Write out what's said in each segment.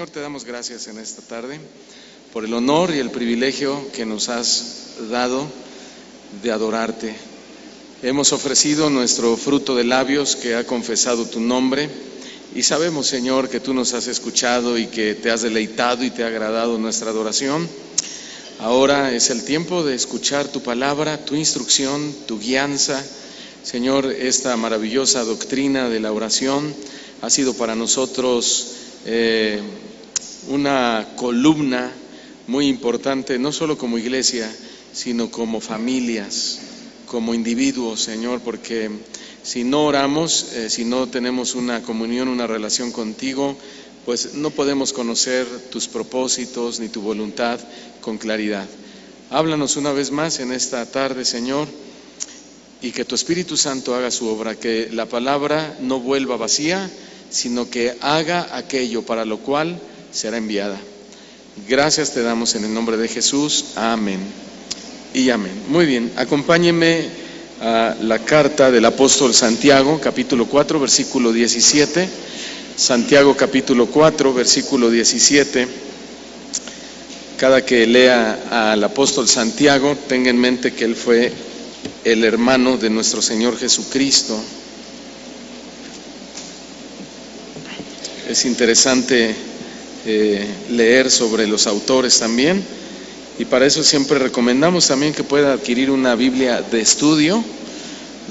Señor, te damos gracias en esta tarde por el honor y el privilegio que nos has dado de adorarte. Hemos ofrecido nuestro fruto de labios que ha confesado tu nombre y sabemos, Señor, que tú nos has escuchado y que te has deleitado y te ha agradado nuestra adoración. Ahora es el tiempo de escuchar tu palabra, tu instrucción, tu guianza. Señor, esta maravillosa doctrina de la oración ha sido para nosotros una columna muy importante, no solo como iglesia, sino como familias, como individuos, Señor, porque si no oramos, si no tenemos una comunión, una relación contigo, pues no podemos conocer tus propósitos ni tu voluntad con claridad. Háblanos una vez más en esta tarde, Señor, y que tu Espíritu Santo haga su obra, que la palabra no vuelva vacía, sino que haga aquello para lo cual será enviada. Gracias te damos en el nombre de Jesús. Amén y amén. Muy bien, acompáñenme a la carta del apóstol Santiago, capítulo 4, versículo 17. Santiago capítulo 4, versículo 17. Cada que lea al apóstol Santiago, tenga en mente que él fue el hermano de nuestro Señor Jesucristo. Es interesante leer sobre los autores también, y para eso siempre recomendamos también que pueda adquirir una Biblia de estudio,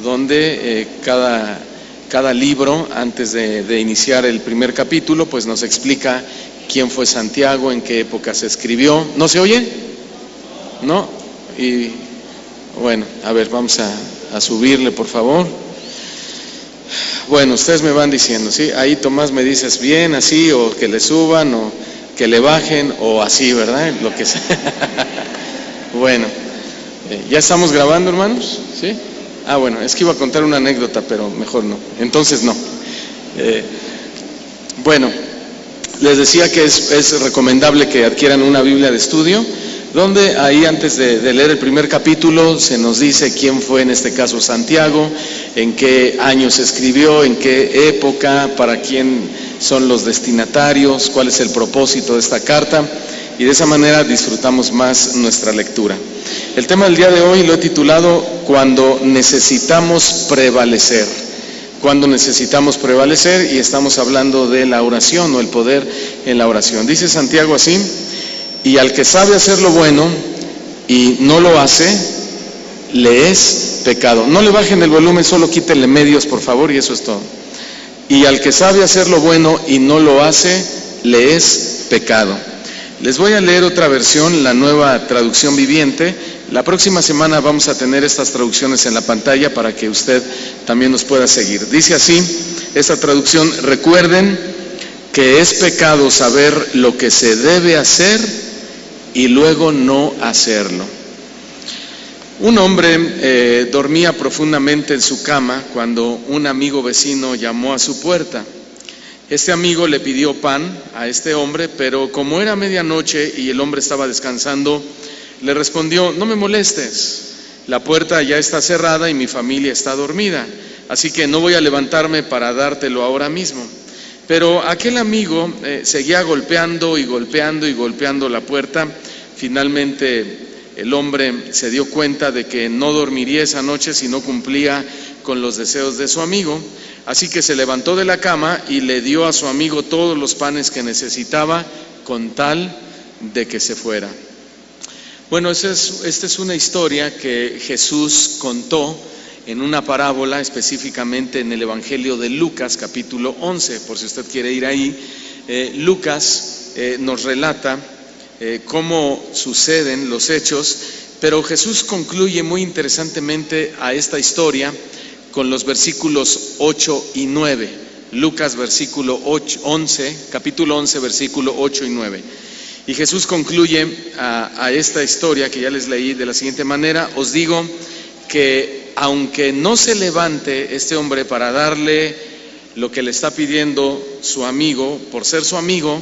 donde cada libro, antes de iniciar el primer capítulo, pues nos explica quién fue Santiago, en qué época se escribió. ¿No se oye? ¿No? Y bueno, a ver, vamos a subirle, por favor. Bueno, ustedes me van diciendo, ¿sí? Ahí Tomás me dices bien, así, o que le suban, o que le bajen, o así, ¿verdad? Lo que sea. Bueno, ¿ya estamos grabando, hermanos? ¿Sí? Ah, bueno, es que iba a contar una anécdota, pero mejor no. Entonces no. Bueno, les decía que es recomendable que adquieran una Biblia de estudio, donde ahí antes de leer el primer capítulo se nos dice quién fue en este caso Santiago, en qué año se escribió, en qué época, para quién son los destinatarios, cuál es el propósito de esta carta, y de esa manera disfrutamos más nuestra lectura. El tema del día de hoy lo he titulado Cuando necesitamos prevalecer. Cuando necesitamos prevalecer, y estamos hablando de la oración o el poder en la oración. Dice Santiago así: y al que sabe hacer lo bueno y no lo hace, le es pecado. No le bajen el volumen, solo quítenle medios, por favor, y eso es todo. Y al que sabe hacer lo bueno y no lo hace, le es pecado. Les voy a leer otra versión, la Nueva Traducción Viviente. La próxima semana vamos a tener estas traducciones en la pantalla para que usted también nos pueda seguir. Dice así esta traducción: recuerden que es pecado saber lo que se debe hacer y luego no hacerlo. Un hombre dormía profundamente en su cama cuando un amigo vecino llamó a su puerta. Este amigo le pidió pan a este hombre, pero como era medianoche y el hombre estaba descansando, le respondió: no me molestes, la puerta ya está cerrada y mi familia está dormida, así que no voy a levantarme para dártelo ahora mismo. Pero aquel amigo seguía golpeando y golpeando y golpeando la puerta. Finalmente el hombre se dio cuenta de que no dormiría esa noche si no cumplía con los deseos de su amigo, así que se levantó de la cama y le dio a su amigo todos los panes que necesitaba con tal de que se fuera. Bueno, esta es una historia que Jesús contó en una parábola, específicamente en el Evangelio de Lucas, capítulo 11, por si usted quiere ir ahí. Lucas nos relata cómo suceden los hechos, pero Jesús concluye muy interesantemente a esta historia con los versículos 8 y 9. Lucas capítulo 11, versículo 8 y 9. Y Jesús concluye a esta historia que ya les leí de la siguiente manera: os digo que aunque no se levante este hombre para darle lo que le está pidiendo su amigo, por ser su amigo,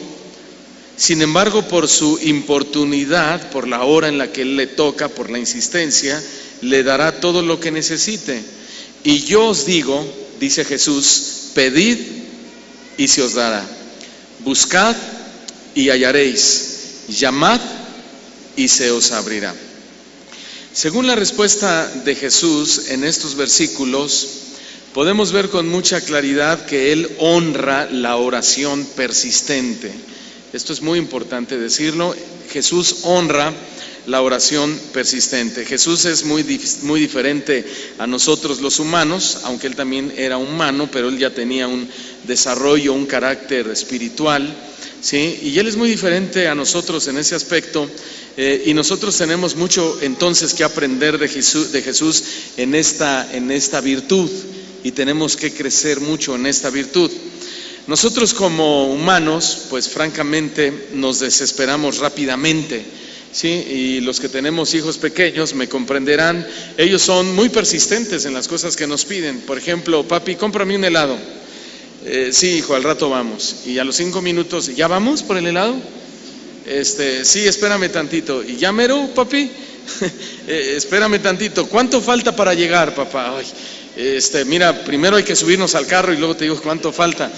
sin embargo, por su importunidad, por la hora en la que él le toca, por la insistencia, le dará todo lo que necesite. Y yo os digo, dice Jesús, pedid y se os dará. Buscad y hallaréis, llamad y se os abrirá. Según la respuesta de Jesús en estos versículos, podemos ver con mucha claridad que Él honra la oración persistente. Esto es muy importante decirlo. Jesús honra la oración persistente. Jesús es muy diferente a nosotros los humanos, aunque Él también era humano, pero Él ya tenía un desarrollo, un carácter espiritual, ¿sí? Y Él es muy diferente a nosotros en ese aspecto, y nosotros tenemos mucho entonces que aprender de Jesús en esta virtud, y tenemos que crecer mucho en esta virtud. Nosotros como humanos, pues francamente nos desesperamos rápidamente, ¿sí? Y los que tenemos hijos pequeños me comprenderán, ellos son muy persistentes en las cosas que nos piden. Por ejemplo, papi, cómprame un helado. Sí, hijo, al rato vamos. Y a los 5 minutos, ¿ya vamos por el helado? Sí, espérame tantito. ¿Y ya mero, papi? Espérame tantito. ¿Cuánto falta para llegar, papá? Ay, mira, primero hay que subirnos al carro y luego te digo cuánto falta.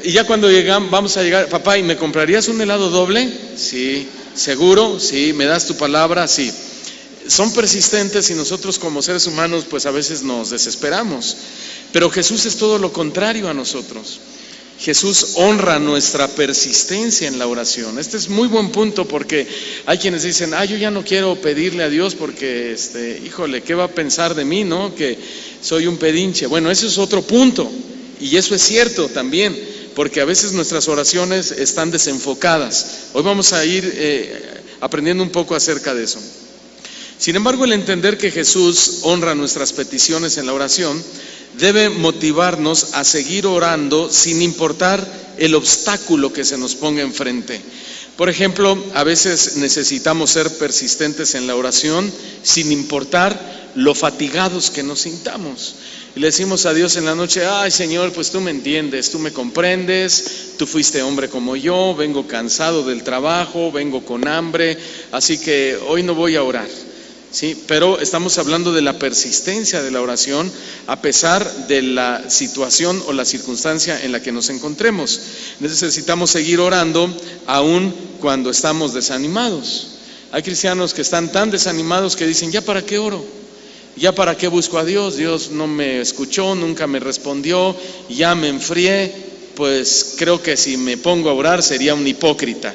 Y ya cuando vamos a llegar, papá, ¿y me comprarías un helado doble? Sí. ¿Seguro? Sí. ¿Me das tu palabra? Sí. Son persistentes y nosotros como seres humanos pues a veces nos desesperamos. Pero Jesús es todo lo contrario a nosotros. Jesús honra nuestra persistencia en la oración. Este es muy buen punto porque hay quienes dicen, yo ya no quiero pedirle a Dios porque, híjole, ¿qué va a pensar de mí, no? Que soy un pedinche. Bueno, ese es otro punto y eso es cierto también, porque a veces nuestras oraciones están desenfocadas. Hoy vamos a ir aprendiendo un poco acerca de eso. Sin embargo, el entender que Jesús honra nuestras peticiones en la oración debe motivarnos a seguir orando sin importar el obstáculo que se nos ponga enfrente. Por ejemplo, a veces necesitamos ser persistentes en la oración sin importar lo fatigados que nos sintamos. Y le decimos a Dios en la noche, ay Señor, pues tú me entiendes, tú me comprendes, tú fuiste hombre como yo, vengo cansado del trabajo, vengo con hambre, así que hoy no voy a orar. Sí, pero estamos hablando de la persistencia de la oración a pesar de la situación o la circunstancia en la que nos encontremos. Necesitamos seguir orando aun cuando estamos desanimados. Hay cristianos que están tan desanimados que dicen, ¿ya para qué oro? ¿Ya para qué busco a Dios? Dios no me escuchó, nunca me respondió, ya me enfrié, pues creo que si me pongo a orar sería un hipócrita.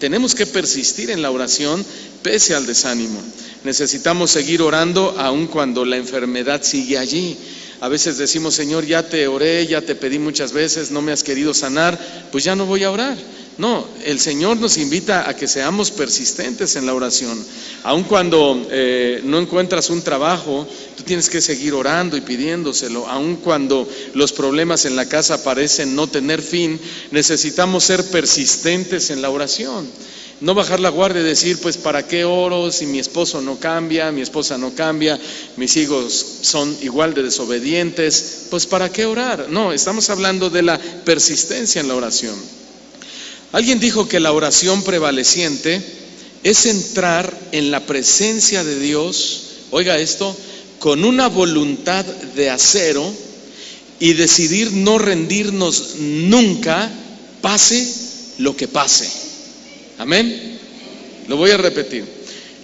Tenemos que persistir en la oración pese al desánimo. Necesitamos seguir orando aun cuando la enfermedad sigue allí. A veces decimos, Señor, ya te oré, ya te pedí muchas veces, no me has querido sanar, pues ya no voy a orar. No, el Señor nos invita a que seamos persistentes en la oración. Aun cuando no encuentras un trabajo, tú tienes que seguir orando y pidiéndoselo. Aun cuando los problemas en la casa parecen no tener fin, necesitamos ser persistentes en la oración. No bajar la guardia y decir, pues ¿para qué oro si mi esposo no cambia, mi esposa no cambia, mis hijos son igual de desobedientes? Pues ¿para qué orar? No, estamos hablando de la persistencia en la oración. Alguien dijo que la oración prevaleciente es entrar en la presencia de Dios, oiga esto, con una voluntad de acero y decidir no rendirnos nunca, pase lo que pase. Amén. Lo voy a repetir.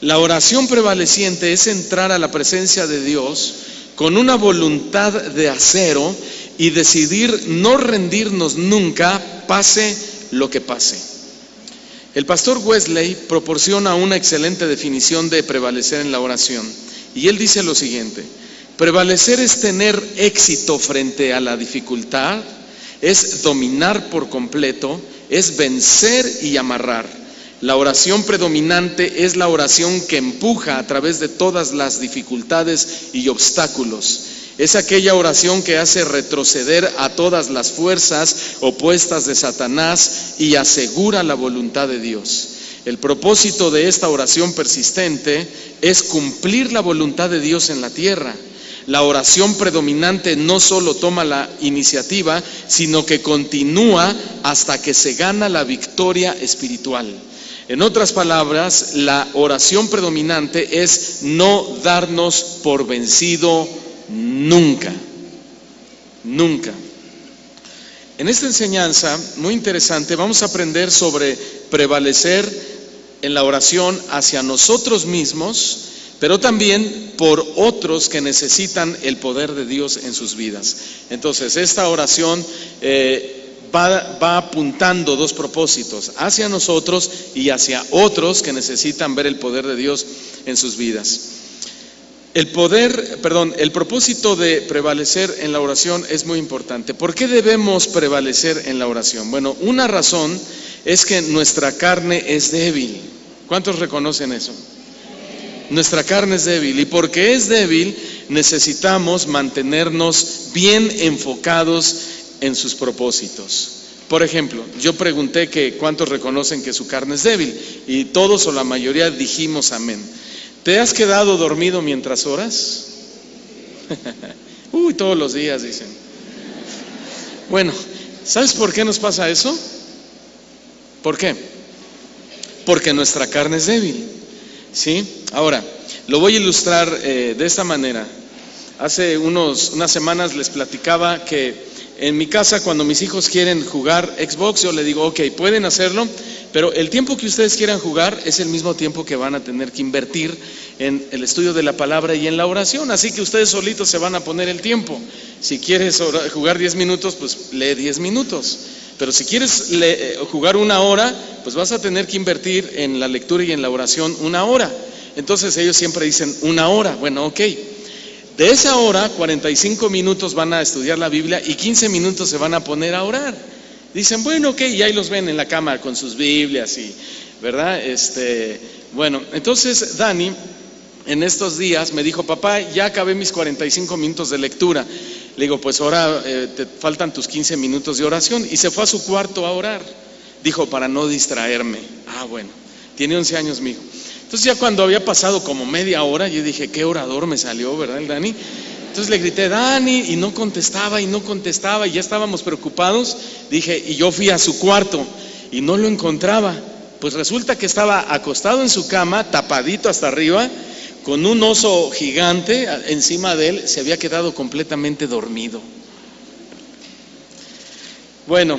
La oración prevaleciente es entrar a la presencia de Dios con una voluntad de acero y decidir no rendirnos nunca, pase lo que pase. El pastor Wesley proporciona una excelente definición de prevalecer en la oración. Y él dice lo siguiente: prevalecer es tener éxito frente a la dificultad, es dominar por completo, es vencer y amarrar. La oración predominante es la oración que empuja a través de todas las dificultades y obstáculos. Es aquella oración que hace retroceder a todas las fuerzas opuestas de Satanás y asegura la voluntad de Dios. El propósito de esta oración persistente es cumplir la voluntad de Dios en la tierra. La oración predominante no solo toma la iniciativa, sino que continúa hasta que se gana la victoria espiritual. En otras palabras, la oración predominante es no darnos por vencido nunca. Nunca. En esta enseñanza muy interesante vamos a aprender sobre prevalecer en la oración hacia nosotros mismos, pero también por otros que necesitan el poder de Dios en sus vidas. Entonces, esta oración va apuntando dos propósitos, hacia nosotros y hacia otros que necesitan ver el poder de Dios en sus vidas. El propósito de prevalecer en la oración es muy importante. ¿Por qué debemos prevalecer en la oración? Bueno, una razón es que nuestra carne es débil. ¿Cuántos reconocen eso? Nuestra carne es débil, y porque es débil necesitamos mantenernos bien enfocados en sus propósitos. Por ejemplo, yo pregunté que cuántos reconocen que su carne es débil, y todos o la mayoría dijimos amén. ¿Te has quedado dormido mientras oras? Todos los días dicen. Bueno, ¿sabes por qué nos pasa eso? ¿Por qué? Porque nuestra carne es débil, ¿sí? Ahora, lo voy a ilustrar de esta manera. Hace unas semanas les platicaba que en mi casa, cuando mis hijos quieren jugar Xbox, yo les digo, ok, pueden hacerlo, pero el tiempo que ustedes quieran jugar es el mismo tiempo que van a tener que invertir en el estudio de la palabra y en la oración, así que ustedes solitos se van a poner el tiempo. Si quieres jugar 10 minutos, pues lee 10 minutos, pero si quieres jugar 1 hora, pues vas a tener que invertir en la lectura y en la oración 1 hora. Entonces ellos siempre dicen 1 hora, bueno, ok. De esa hora, 45 minutos van a estudiar la Biblia y 15 minutos se van a poner a orar. Dicen, bueno, ok, y ahí los ven en la cama con sus Biblias, y, ¿verdad? Bueno, entonces Dani en estos días me dijo, papá, ya acabé mis 45 minutos de lectura. Le digo, pues ahora te faltan tus 15 minutos de oración, y se fue a su cuarto a orar. Dijo, para no distraerme. Bueno, tiene 11 años mi hijo. Entonces ya cuando había pasado como media hora, yo dije, qué orador me salió, ¿verdad, el Dani? Entonces le grité, Dani, y no contestaba, y ya estábamos preocupados. Dije, y yo fui a su cuarto y no lo encontraba. Pues resulta que estaba acostado en su cama, tapadito hasta arriba, con un oso gigante encima de él. Se había quedado completamente dormido. Bueno,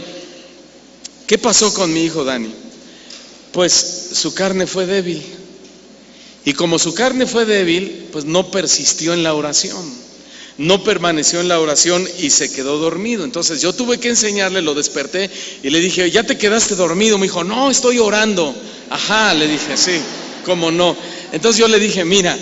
¿qué pasó con mi hijo Dani? Pues su carne fue débil. Y como su carne fue débil, pues no persistió en la oración, no permaneció en la oración y se quedó dormido. Entonces yo tuve que enseñarle, lo desperté y le dije, ¿ya te quedaste dormido? Me dijo, no, estoy orando. Ajá, le dije, sí, ¿cómo no? Entonces yo le dije, mira,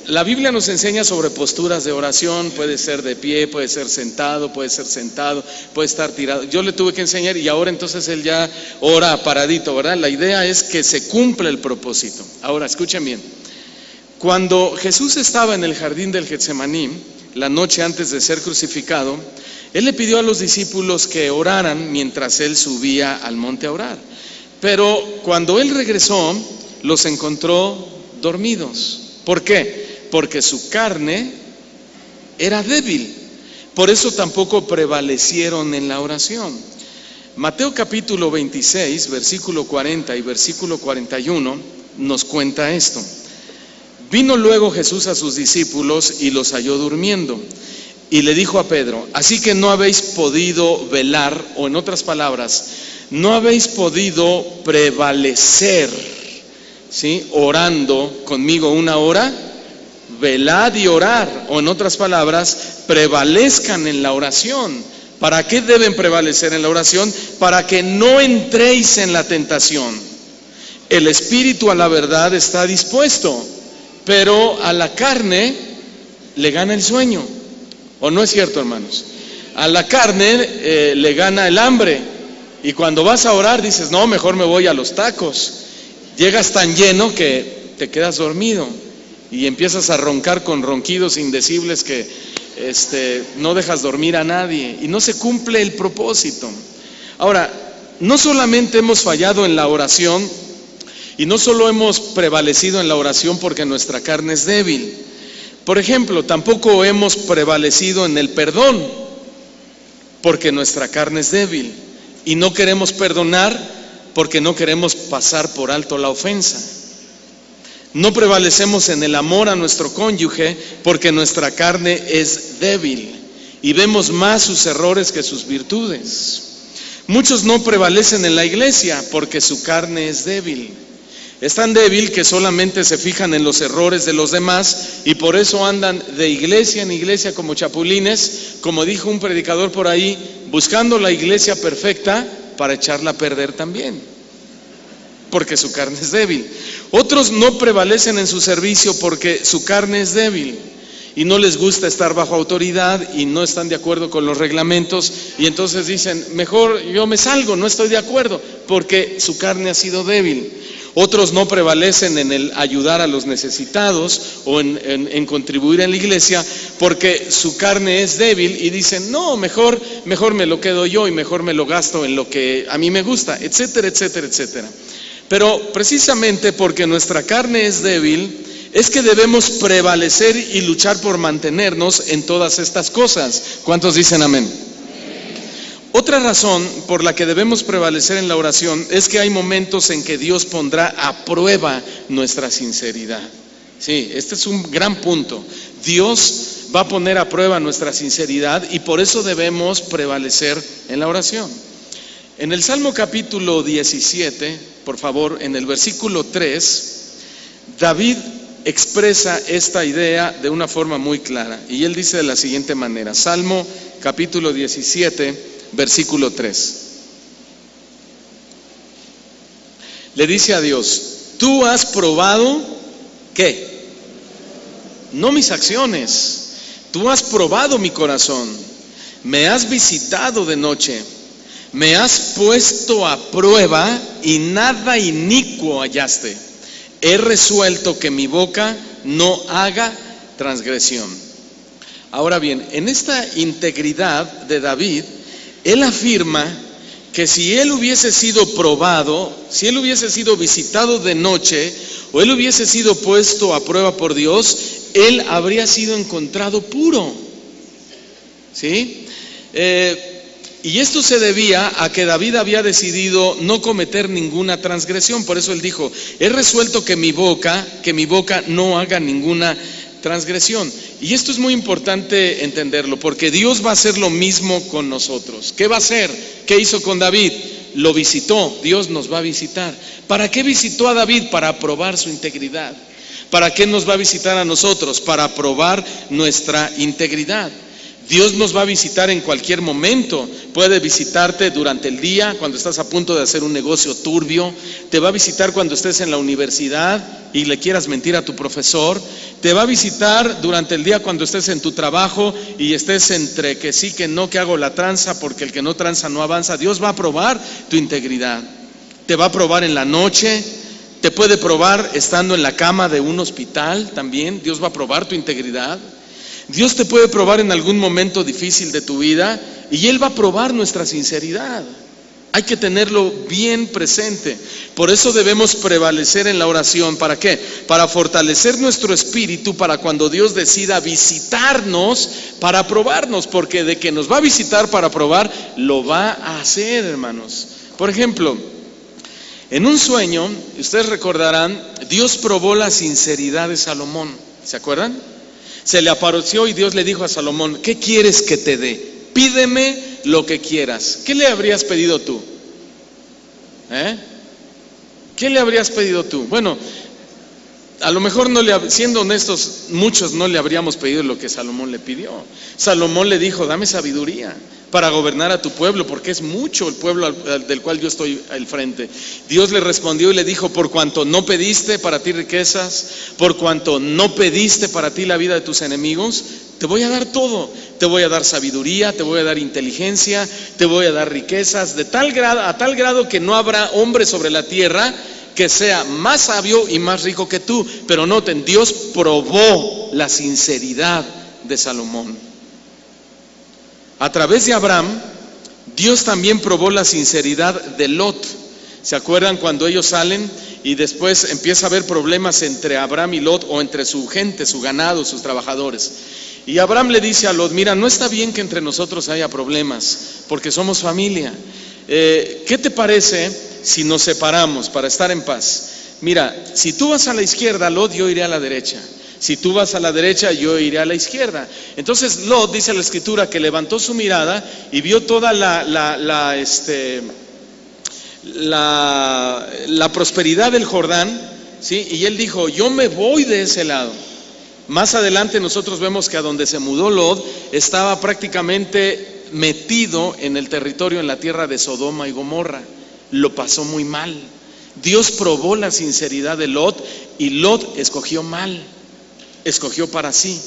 la Biblia nos enseña sobre posturas de oración. Puede ser de pie, puede ser sentado, puede estar tirado. Yo le tuve que enseñar, y ahora entonces él ya ora paradito, ¿verdad? La idea es que se cumpla el propósito. Ahora, escuchen bien. Cuando Jesús estaba en el jardín del Getsemaní, la noche antes de ser crucificado, él le pidió a los discípulos que oraran mientras él subía al monte a orar. Pero cuando él regresó, los encontró dormidos. ¿Por qué? Porque su carne era débil. Por eso tampoco prevalecieron en la oración. Mateo capítulo 26, versículo 40 y versículo 41 nos cuenta esto. Vino luego Jesús a sus discípulos y los halló durmiendo. Y le dijo a Pedro, así que no habéis podido velar, o en otras palabras, no habéis podido prevalecer, ¿sí?, orando conmigo 1 hora. Velad y orar, o en otras palabras, prevalezcan en la oración. ¿Para qué deben prevalecer en la oración? Para que no entréis en la tentación. El espíritu a la verdad está dispuesto, pero a la carne le gana el sueño. ¿O no es cierto, hermanos? A la carne le gana el hambre, y cuando vas a orar dices, no, mejor me voy a los tacos. Llegas tan lleno que te quedas dormido y empiezas a roncar con ronquidos indecibles que no dejas dormir a nadie, y no se cumple el propósito. Ahora, no solamente hemos fallado en la oración, y no solo hemos prevalecido en la oración porque nuestra carne es débil. Por ejemplo, tampoco hemos prevalecido en el perdón porque nuestra carne es débil, y no queremos perdonar porque no queremos pasar por alto la ofensa. No prevalecemos en el amor a nuestro cónyuge porque nuestra carne es débil. y vemos más sus errores que sus virtudes. Muchos no prevalecen en la iglesia porque su carne es débil. Es tan débil que solamente se fijan en los errores de los demás y por eso andan de iglesia en iglesia como chapulines, como dijo un predicador por ahí, buscando la iglesia perfecta para echarla a perder también, porque su carne es débil. Otros no prevalecen en su servicio porque su carne es débil y no les gusta estar bajo autoridad y no están de acuerdo con los reglamentos y entonces dicen, mejor yo me salgo, no estoy de acuerdo, porque su carne ha sido débil. Otros no prevalecen en el ayudar a los necesitados o en contribuir en la iglesia porque su carne es débil y dicen, no, mejor me lo quedo yo y mejor me lo gasto en lo que a mí me gusta, etcétera, etcétera, etcétera. Pero precisamente porque nuestra carne es débil, es que debemos prevalecer y luchar por mantenernos en todas estas cosas. ¿Cuántos dicen amén? Otra razón por la que debemos prevalecer en la oración es que hay momentos en que Dios pondrá a prueba nuestra sinceridad. Sí, este es un gran punto. Dios va a poner a prueba nuestra sinceridad y por eso debemos prevalecer en la oración. En el Salmo capítulo 17, por favor, en el versículo 3, David expresa esta idea de una forma muy clara y él dice de la siguiente manera, Salmo capítulo 17, versículo 3. Le dice a Dios, tú has probado, ¿qué? No mis acciones, tú has probado mi corazón, me has visitado de noche, me has puesto a prueba y nada inicuo hallaste. He resuelto que mi boca no haga transgresión. Ahora bien, en esta integridad de David, él afirma que si él hubiese sido probado, si él hubiese sido visitado de noche, o él hubiese sido puesto a prueba por Dios, él habría sido encontrado puro. ¿Sí? Y esto se debía a que David había decidido no cometer ninguna transgresión. Por eso él dijo, he resuelto que mi boca no haga ninguna transgresión. Y esto es muy importante entenderlo, porque Dios va a hacer lo mismo con nosotros. ¿Qué va a hacer? ¿Qué hizo con David? Lo visitó. Dios nos va a visitar. ¿Para qué visitó a David? Para probar su integridad. ¿Para qué nos va a visitar a nosotros? Para probar nuestra integridad. Dios nos va a visitar en cualquier momento. Puede visitarte durante el día, cuando estás a punto de hacer un negocio turbio. Te va a visitar cuando estés en la universidad y le quieras mentir a tu profesor. Te va a visitar durante el día cuando estés en tu trabajo y estés entre que sí, que no, que hago la tranza, porque el que no tranza no avanza. Dios va a probar tu integridad. Te va a probar en la noche. Te puede probar estando en la cama de un hospital también. Dios va a probar tu integridad. Dios te puede probar en algún momento difícil de tu vida y Él va a probar nuestra sinceridad. Hay que tenerlo bien presente. Por eso debemos prevalecer en la oración. ¿Para qué? Para fortalecer nuestro espíritu para cuando Dios decida visitarnos para probarnos, porque de que nos va a visitar para probar, lo va a hacer, hermanos. Por ejemplo, en un sueño, ustedes recordarán, Dios probó la sinceridad de Salomón. ¿Se acuerdan? Se le apareció y Dios le dijo a Salomón, ¿qué quieres que te dé? Pídeme lo que quieras. ¿Qué le habrías pedido tú? ¿Qué le habrías pedido tú? Bueno, a lo mejor siendo honestos, muchos no le habríamos pedido lo que Salomón le pidió. Salomón le dijo, dame sabiduría para gobernar a tu pueblo, porque es mucho el pueblo del cual yo estoy al frente. Dios le respondió y le dijo, por cuanto no pediste para ti riquezas, por cuanto no pediste para ti la vida de tus enemigos, te voy a dar todo. Te voy a dar sabiduría, te voy a dar inteligencia, te voy a dar riquezas, a tal grado que no habrá hombre sobre la tierra que sea más sabio y más rico que tú. Pero noten, Dios probó la sinceridad de Salomón. A través de Abraham, Dios también probó la sinceridad de Lot. ¿Se acuerdan cuando ellos salen y después empieza a haber problemas entre Abraham y Lot, o entre su gente, su ganado, sus trabajadores? Y Abraham le dice a Lot, mira, no está bien que entre nosotros haya problemas, porque somos familia. ¿Qué te parece si nos separamos para estar en paz? Mira, si tú vas a la izquierda, Lot, yo iré a la derecha. Si tú vas a la derecha, yo iré a la izquierda. Entonces Lot, dice la Escritura, que levantó su mirada y vio toda la prosperidad del Jordán, ¿sí? Y él dijo, yo me voy de ese lado. Más adelante nosotros vemos que a donde se mudó Lot estaba prácticamente metido en el territorio, en la tierra de Sodoma y Gomorra. Lo pasó muy mal. Dios probó la sinceridad de Lot y Lot escogió mal, escogió para sí.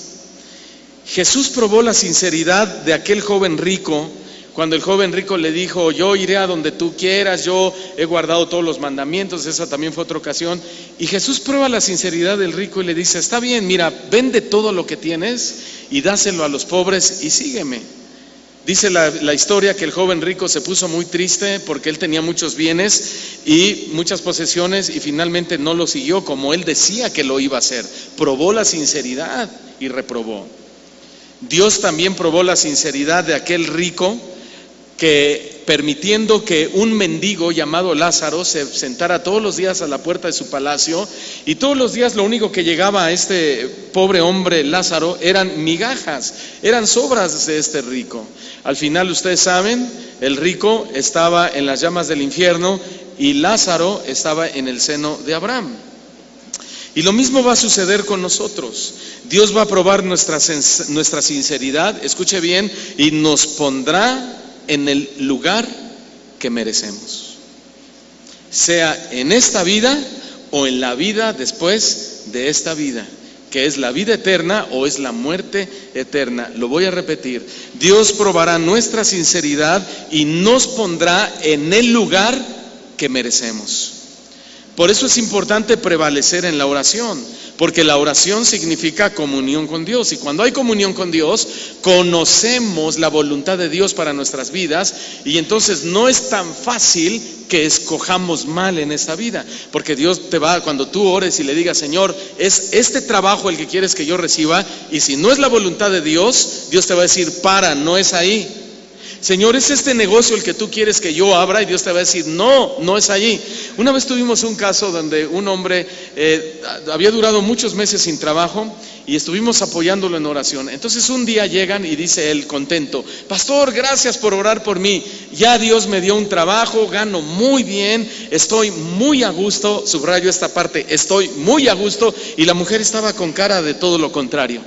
Jesús probó la sinceridad de aquel joven rico cuando el joven rico le dijo, yo iré a donde tú quieras, yo he guardado todos los mandamientos. Esa también fue otra ocasión. Y Jesús prueba la sinceridad del rico y le dice, está bien, mira, vende todo lo que tienes y dáselo a los pobres y sígueme. Dice la historia que el joven rico se puso muy triste porque él tenía muchos bienes y muchas posesiones y finalmente no lo siguió como él decía que lo iba a hacer. Probó la sinceridad y reprobó. Dios también probó la sinceridad de aquel rico que, permitiendo que un mendigo llamado Lázaro se sentara todos los días a la puerta de su palacio, y todos los días lo único que llegaba a este pobre hombre Lázaro eran migajas, eran sobras de este rico. Al final, ustedes saben, el rico estaba en las llamas del infierno y Lázaro estaba en el seno de Abraham. Y lo mismo va a suceder con nosotros. Dios va a probar nuestra sinceridad, escuche bien, y nos pondrá en el lugar que merecemos, sea en esta vida o en la vida después de esta vida, que es la vida eterna o es la muerte eterna. Lo voy a repetir, Dios probará nuestra sinceridad y nos pondrá en el lugar que merecemos. Por eso es importante prevalecer en la oración, porque la oración significa comunión con Dios, y cuando hay comunión con Dios, conocemos la voluntad de Dios para nuestras vidas, y entonces no es tan fácil que escojamos mal en esta vida, porque Dios te va, cuando tú ores y le digas, Señor, es este trabajo el que quieres que yo reciba, y si no es la voluntad de Dios, Dios te va a decir, no es ahí. Señor, ¿es este negocio el que tú quieres que yo abra? Y Dios te va a decir, no es allí. Una vez tuvimos un caso donde un hombre había durado muchos meses sin trabajo y estuvimos apoyándolo en oración. Entonces un día llegan y dice él contento, pastor, gracias por orar por mí, ya Dios me dio un trabajo, gano muy bien, estoy muy a gusto, subrayo esta parte, estoy muy a gusto. Y la mujer estaba con cara de todo lo contrario.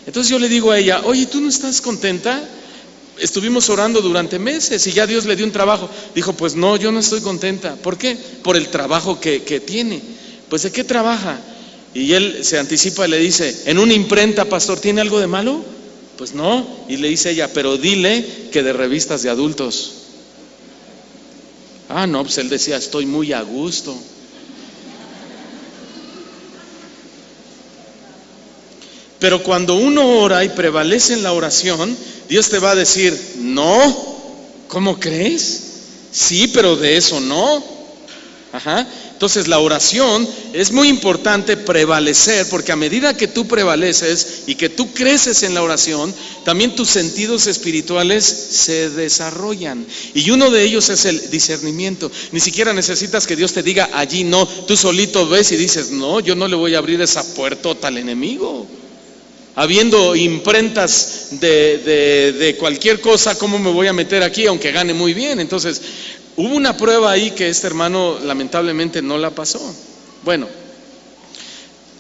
Entonces yo le digo a ella, oye, ¿tú no estás contenta? Estuvimos orando durante meses y ya Dios le dio un trabajo. Dijo, pues no, yo no estoy contenta. ¿Por qué? Por el trabajo que tiene. Pues ¿de qué trabaja? Y él se anticipa y le dice, en una imprenta, pastor, ¿tiene algo de malo? Pues no. Y le dice ella, pero dile que de revistas de adultos. No, pues él decía, estoy muy a gusto. Pero cuando uno ora y prevalece en la oración, Dios te va a decir, no, ¿cómo crees? Sí, pero de eso no. Entonces la oración es muy importante prevalecer, porque a medida que tú prevaleces y que tú creces en la oración, también tus sentidos espirituales se desarrollan. Y uno de ellos es el discernimiento. Ni siquiera necesitas que Dios te diga allí no. Tú solito ves y dices, no, yo no le voy a abrir esa puertota al enemigo. Habiendo imprentas de cualquier cosa, ¿cómo me voy a meter aquí aunque gane muy bien? Entonces, hubo una prueba ahí que este hermano lamentablemente no la pasó. Bueno,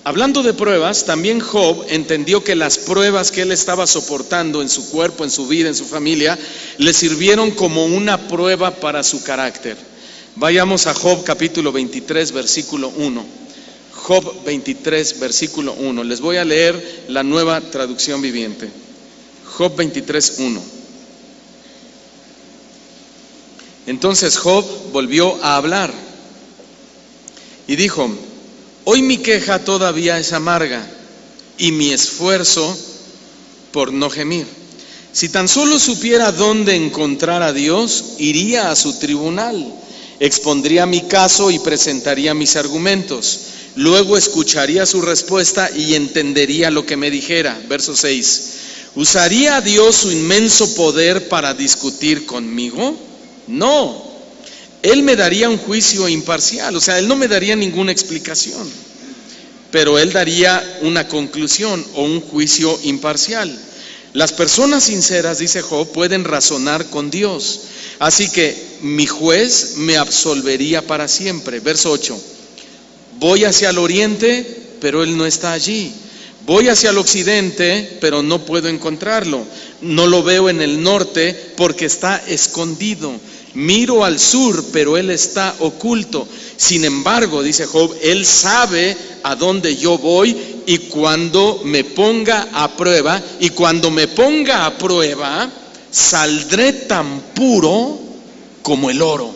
hablando de pruebas, también Job entendió que las pruebas que él estaba soportando en su cuerpo, en su vida, en su familia, le sirvieron como una prueba para su carácter. Vayamos a Job capítulo 23, versículo 1. Job 23, versículo 1. Les voy a leer la Nueva Traducción Viviente. Job 23, 1. Entonces Job volvió a hablar y dijo, hoy mi queja todavía es amarga y mi esfuerzo por no gemir. Si tan solo supiera dónde encontrar a Dios, iría a su tribunal, expondría mi caso y presentaría mis argumentos. Luego escucharía su respuesta y entendería lo que me dijera. Verso 6. ¿Usaría Dios su inmenso poder para discutir conmigo? No. Él me daría un juicio imparcial, o sea, Él no me daría ninguna explicación. pero él daría una conclusión o un juicio imparcial. Las personas sinceras, dice Job, pueden razonar con Dios. Así que mi juez me absolvería para siempre. Verso 8. Voy hacia el oriente, pero él no está allí. Voy hacia el occidente, pero no puedo encontrarlo. No lo veo en el norte porque está escondido. Miro al sur, pero él está oculto. Sin embargo, dice Job, él sabe a dónde yo voy y cuando me ponga a prueba, saldré tan puro como el oro.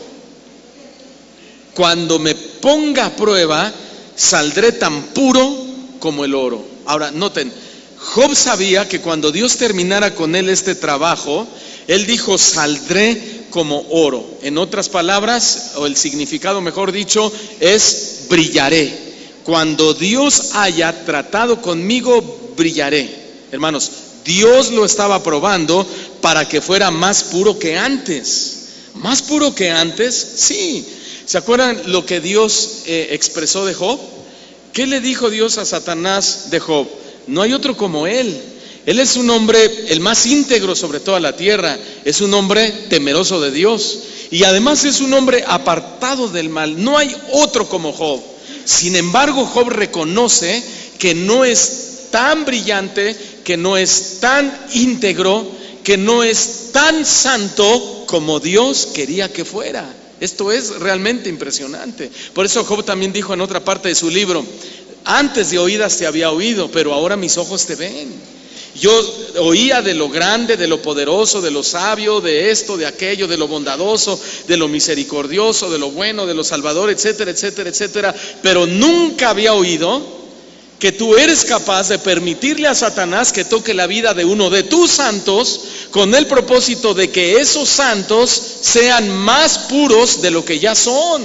Cuando me ponga a prueba, saldré tan puro como el oro. Ahora, noten, Job sabía que cuando Dios terminara con él este trabajo, él dijo, saldré como oro. En otras palabras, o el significado mejor dicho, es brillaré. Cuando Dios haya tratado conmigo, brillaré. Hermanos, Dios lo estaba probando para que fuera más puro que antes. ¿Más puro que antes? Sí. ¿Se acuerdan lo que Dios expresó de Job? ¿Qué le dijo Dios a Satanás de Job? No hay otro como él. Él es un hombre el más íntegro sobre toda la tierra. Es un hombre temeroso de Dios. Y además es un hombre apartado del mal. No hay otro como Job. Sin embargo, Job reconoce que no es tan brillante, que no es tan íntegro, que no es tan santo como Dios quería que fuera. Esto es realmente impresionante. Por eso Job también dijo en otra parte de su libro, antes de oídas te había oído, pero ahora mis ojos te ven. Yo oía de lo grande, de lo poderoso, de lo sabio, de esto, de aquello, de lo bondadoso, de lo misericordioso, de lo bueno, de lo salvador, etcétera, etcétera, etcétera. Pero nunca había oído que tú eres capaz de permitirle a Satanás que toque la vida de uno de tus santos con el propósito de que esos santos sean más puros de lo que ya son.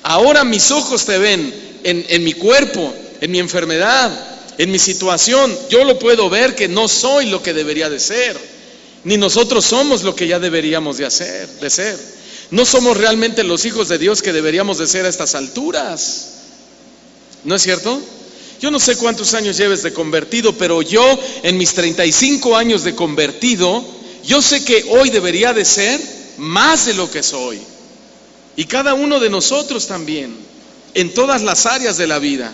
Ahora mis ojos te ven en mi cuerpo, en mi enfermedad, en mi situación. Yo lo puedo ver que no soy lo que debería de ser, ni nosotros somos lo que ya deberíamos de ser. No somos realmente los hijos de Dios que deberíamos de ser a estas alturas. ¿No es cierto? Yo no sé cuántos años lleves de convertido, pero yo en mis 35 años de convertido, yo sé que hoy debería de ser más de lo que soy. Y cada uno de nosotros también, en todas las áreas de la vida.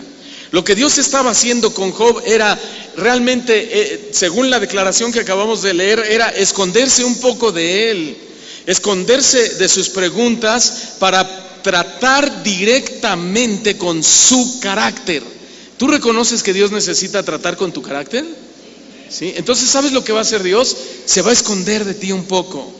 Lo que Dios estaba haciendo con Job era realmente, según la declaración que acabamos de leer, era esconderse un poco de él, esconderse de sus preguntas para tratar directamente con su carácter. ¿Tú reconoces que Dios necesita tratar con tu carácter? ¿Sí? Entonces, ¿sabes lo que va a hacer Dios? Se va a esconder de ti un poco.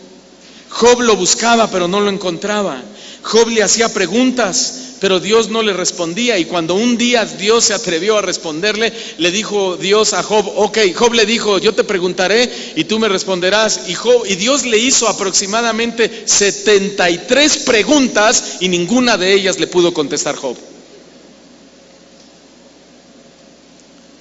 Job lo buscaba, pero no lo encontraba. Job le hacía preguntas, pero Dios no le respondía. Y cuando un día Dios se atrevió a responderle, le dijo Dios a Job, ok, Job le dijo, yo te preguntaré y tú me responderás. Y Dios le hizo aproximadamente 73 preguntas y ninguna de ellas le pudo contestar Job.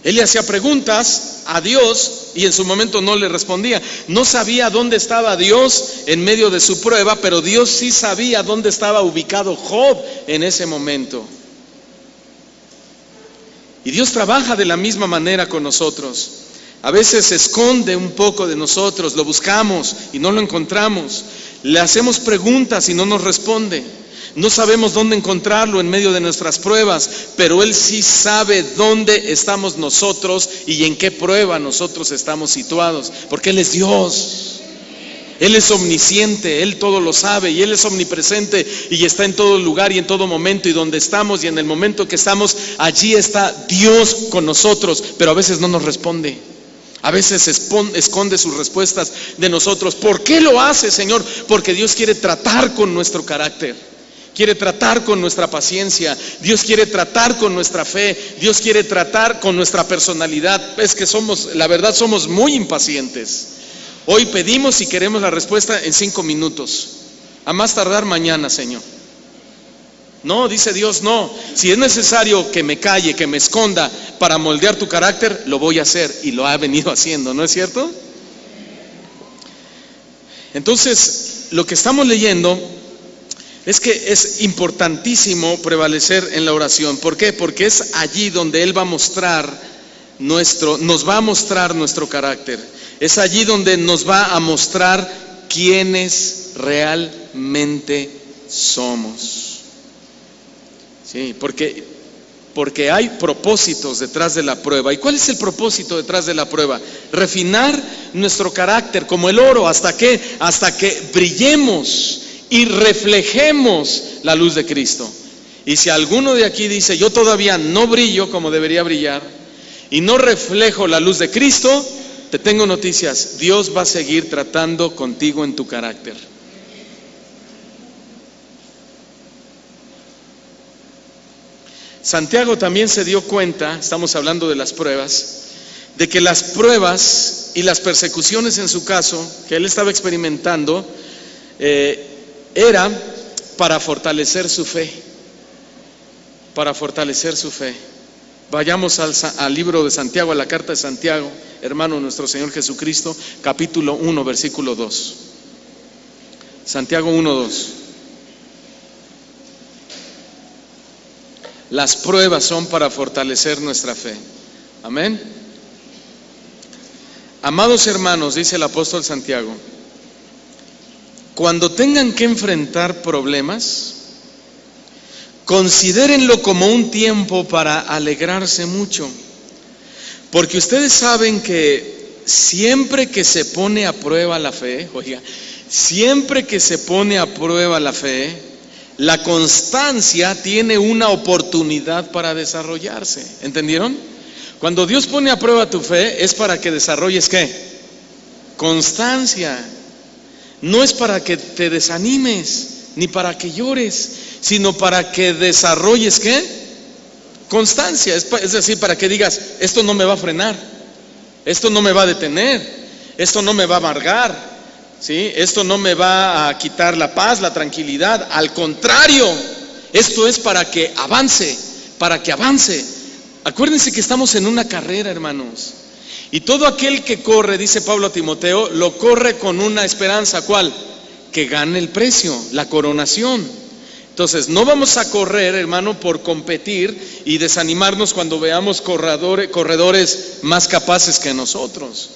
Él le hacía preguntas a Dios y en su momento no le respondía. No sabía dónde estaba Dios en medio de su prueba, pero Dios sí sabía dónde estaba ubicado Job en ese momento. Y Dios trabaja de la misma manera con nosotros. A veces se esconde un poco de nosotros, lo buscamos y no lo encontramos. Le hacemos preguntas y no nos responde. No sabemos dónde encontrarlo en medio de nuestras pruebas, pero Él sí sabe dónde estamos nosotros y en qué prueba nosotros estamos situados, porque Él es Dios. Él es omnisciente, Él todo lo sabe y Él es omnipresente y está en todo lugar y en todo momento, y donde estamos y en el momento que estamos, allí está Dios con nosotros, pero a veces no nos responde. A veces esconde sus respuestas de nosotros. ¿Por qué lo hace, Señor? Porque Dios quiere tratar con nuestro carácter. Quiere tratar con nuestra paciencia. Dios quiere tratar con nuestra fe. Dios quiere tratar con nuestra personalidad. Es que la verdad somos muy impacientes. Hoy pedimos y queremos la respuesta en 5 minutos. A más tardar mañana, Señor. No, dice Dios, no. Si es necesario que me calle, que me esconda para moldear tu carácter, lo voy a hacer. Y lo ha venido haciendo, ¿no es cierto? Entonces, lo que estamos leyendo es que es importantísimo prevalecer en la oración. ¿Por qué? Porque es allí donde Él va a mostrar nos va a mostrar nuestro carácter. Es allí donde nos va a mostrar quiénes realmente somos. Sí, porque hay propósitos detrás de la prueba. ¿Y cuál es el propósito detrás de la prueba? Refinar nuestro carácter como el oro. ¿Hasta qué? Hasta que brillemos y reflejemos la luz de Cristo. Y si alguno de aquí dice, yo todavía no brillo como debería brillar y no reflejo la luz de Cristo, te tengo noticias: Dios va a seguir tratando contigo en tu carácter. Santiago también se dio cuenta, estamos hablando de las pruebas, de que las pruebas y las persecuciones en su caso, que él estaba experimentando, era para fortalecer su fe, para fortalecer su fe. Vayamos al libro de Santiago, a la carta de Santiago, hermano nuestro Señor Jesucristo, capítulo 1, versículo 2. Santiago 1, 2. Las pruebas son para fortalecer nuestra fe. Amén. Amados hermanos, dice el apóstol Santiago, cuando tengan que enfrentar problemas, considérenlo como un tiempo para alegrarse mucho, porque ustedes saben que siempre que se pone a prueba la fe, siempre que se pone a prueba la fe, la constancia tiene una oportunidad para desarrollarse. ¿Entendieron? Cuando Dios pone a prueba tu fe, es para que desarrolles ¿qué? Constancia. No es para que te desanimes, ni para que llores, sino para que desarrolles ¿qué? Constancia. Es decir, para que digas, esto no me va a frenar, esto no me va a detener, esto no me va a amargar, ¿sí? Esto no me va a quitar la paz, la tranquilidad. Al contrario, esto es para que avance, para que avance. Acuérdense que estamos en una carrera, hermanos, y todo aquel que corre, dice Pablo a Timoteo, lo corre con una esperanza. ¿Cuál? Que gane el precio, la coronación. Entonces, no vamos a correr, hermano, por competir y desanimarnos cuando veamos corredores más capaces que nosotros,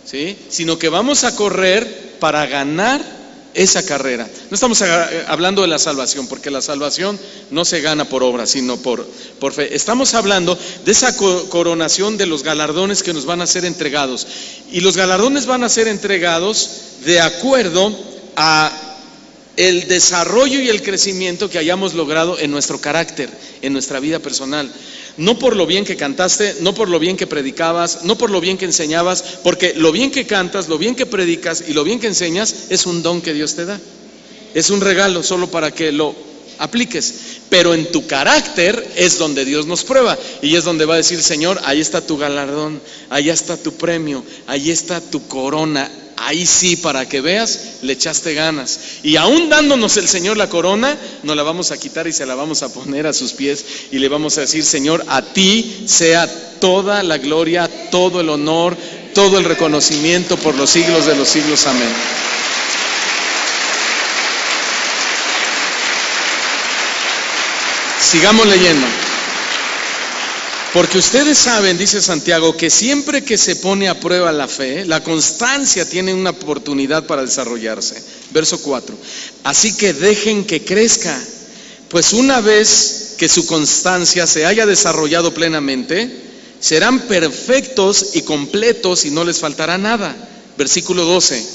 ¿sí? Sino que vamos a correr para ganar esa carrera. No estamos hablando de la salvación, porque la salvación no se gana por obra, sino por fe. Estamos hablando de esa coronación, de los galardones que nos van a ser entregados. Y los galardones van a ser entregados de acuerdo a el desarrollo y el crecimiento que hayamos logrado en nuestro carácter, en nuestra vida personal. No por lo bien que cantaste, no por lo bien que predicabas, no por lo bien que enseñabas, porque lo bien que cantas, lo bien que predicas y lo bien que enseñas es un don que Dios te da. Es un regalo solo para que lo apliques. Pero en tu carácter es donde Dios nos prueba, y es donde va a decir: Señor, ahí está tu galardón, ahí está tu premio, ahí está tu corona. Ahí sí, para que veas, le echaste ganas. Y aún dándonos el Señor la corona, nos la vamos a quitar y se la vamos a poner a sus pies y le vamos a decir: Señor, a ti sea toda la gloria, todo el honor, todo el reconocimiento por los siglos de los siglos. Amén. Sigamos leyendo. Porque ustedes saben, dice Santiago, que siempre que se pone a prueba la fe, la constancia tiene una oportunidad para desarrollarse. Verso 4. Así que dejen que crezca, pues una vez que su constancia se haya desarrollado plenamente, serán perfectos y completos y no les faltará nada. Versículo 12.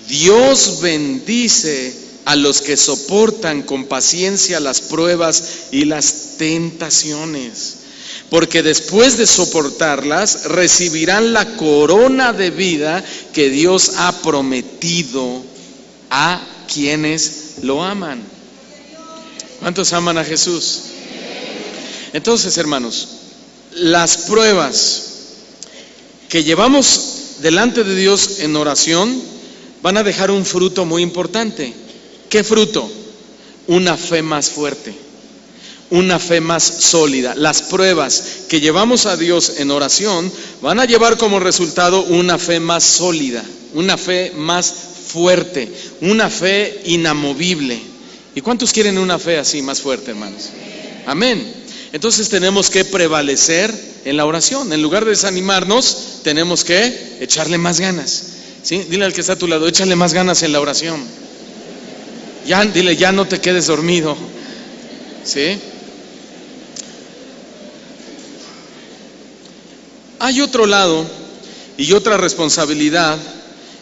Dios bendice a los que soportan con paciencia las pruebas y las tentaciones, porque después de soportarlas recibirán la corona de vida que Dios ha prometido a quienes lo aman. ¿Cuántos aman a Jesús? Entonces, hermanos, las pruebas que llevamos delante de Dios en oración van a dejar un fruto muy importante. ¿Qué fruto? Una fe más fuerte, una fe más sólida. Las pruebas que llevamos a Dios en oración van a llevar como resultado una fe más sólida, una fe más fuerte, una fe inamovible. ¿Y cuántos quieren una fe así más fuerte, hermanos? Amén. Entonces tenemos que prevalecer en la oración. En lugar de desanimarnos, tenemos que echarle más ganas. ¿Sí? Dile al que está a tu lado, échale más ganas en la oración. Dile, ya no te quedes dormido. ¿Sí? Hay otro lado y otra responsabilidad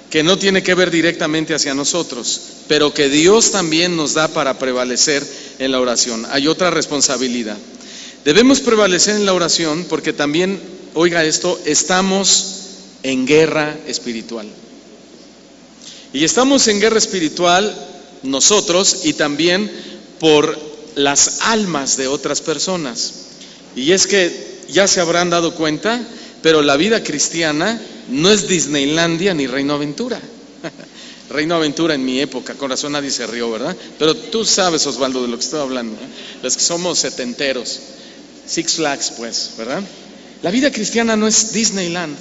que no tiene que ver directamente hacia nosotros, pero que Dios también nos da para prevalecer en la oración. Hay otra responsabilidad. Debemos prevalecer en la oración porque también, oiga esto, estamos en guerra espiritual. Y estamos en guerra espiritual nosotros y también por las almas de otras personas. Y es que ya se habrán dado cuenta, pero la vida cristiana no es Disneylandia ni Reino Aventura. Reino Aventura en mi época, con razón nadie se rió, ¿verdad? Pero tú sabes, Osvaldo, de lo que estoy hablando, ¿eh? Los que somos setenteros, Six Flags, pues, ¿verdad? La vida cristiana no es Disneyland.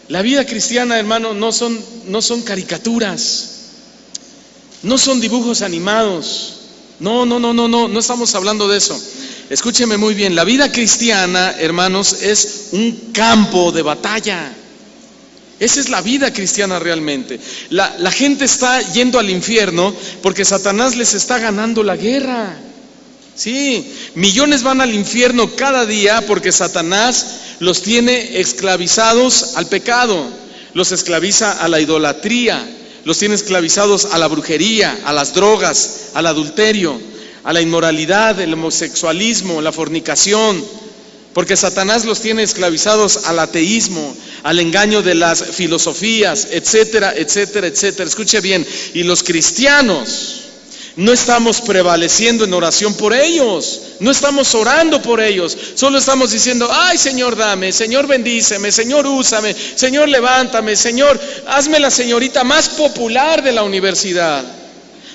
La vida cristiana, hermano, no son caricaturas, no son dibujos animados. No estamos hablando de eso. Escúcheme muy bien, la vida cristiana, hermanos, es un campo de batalla. Esa es la vida cristiana realmente. La gente está yendo al infierno porque Satanás les está ganando la guerra. Sí, millones van al infierno cada día porque Satanás los tiene esclavizados al pecado, los esclaviza a la idolatría, los tiene esclavizados a la brujería, a las drogas, al adulterio, a la inmoralidad, el homosexualismo, la fornicación, porque Satanás los tiene esclavizados al ateísmo, al engaño de las filosofías, etcétera, etcétera, etcétera. Escuche bien, y los cristianos no estamos prevaleciendo en oración por ellos, no estamos orando por ellos, solo estamos diciendo, ay Señor dame, Señor bendíceme, Señor úsame, Señor levántame, Señor hazme la señorita más popular de la universidad,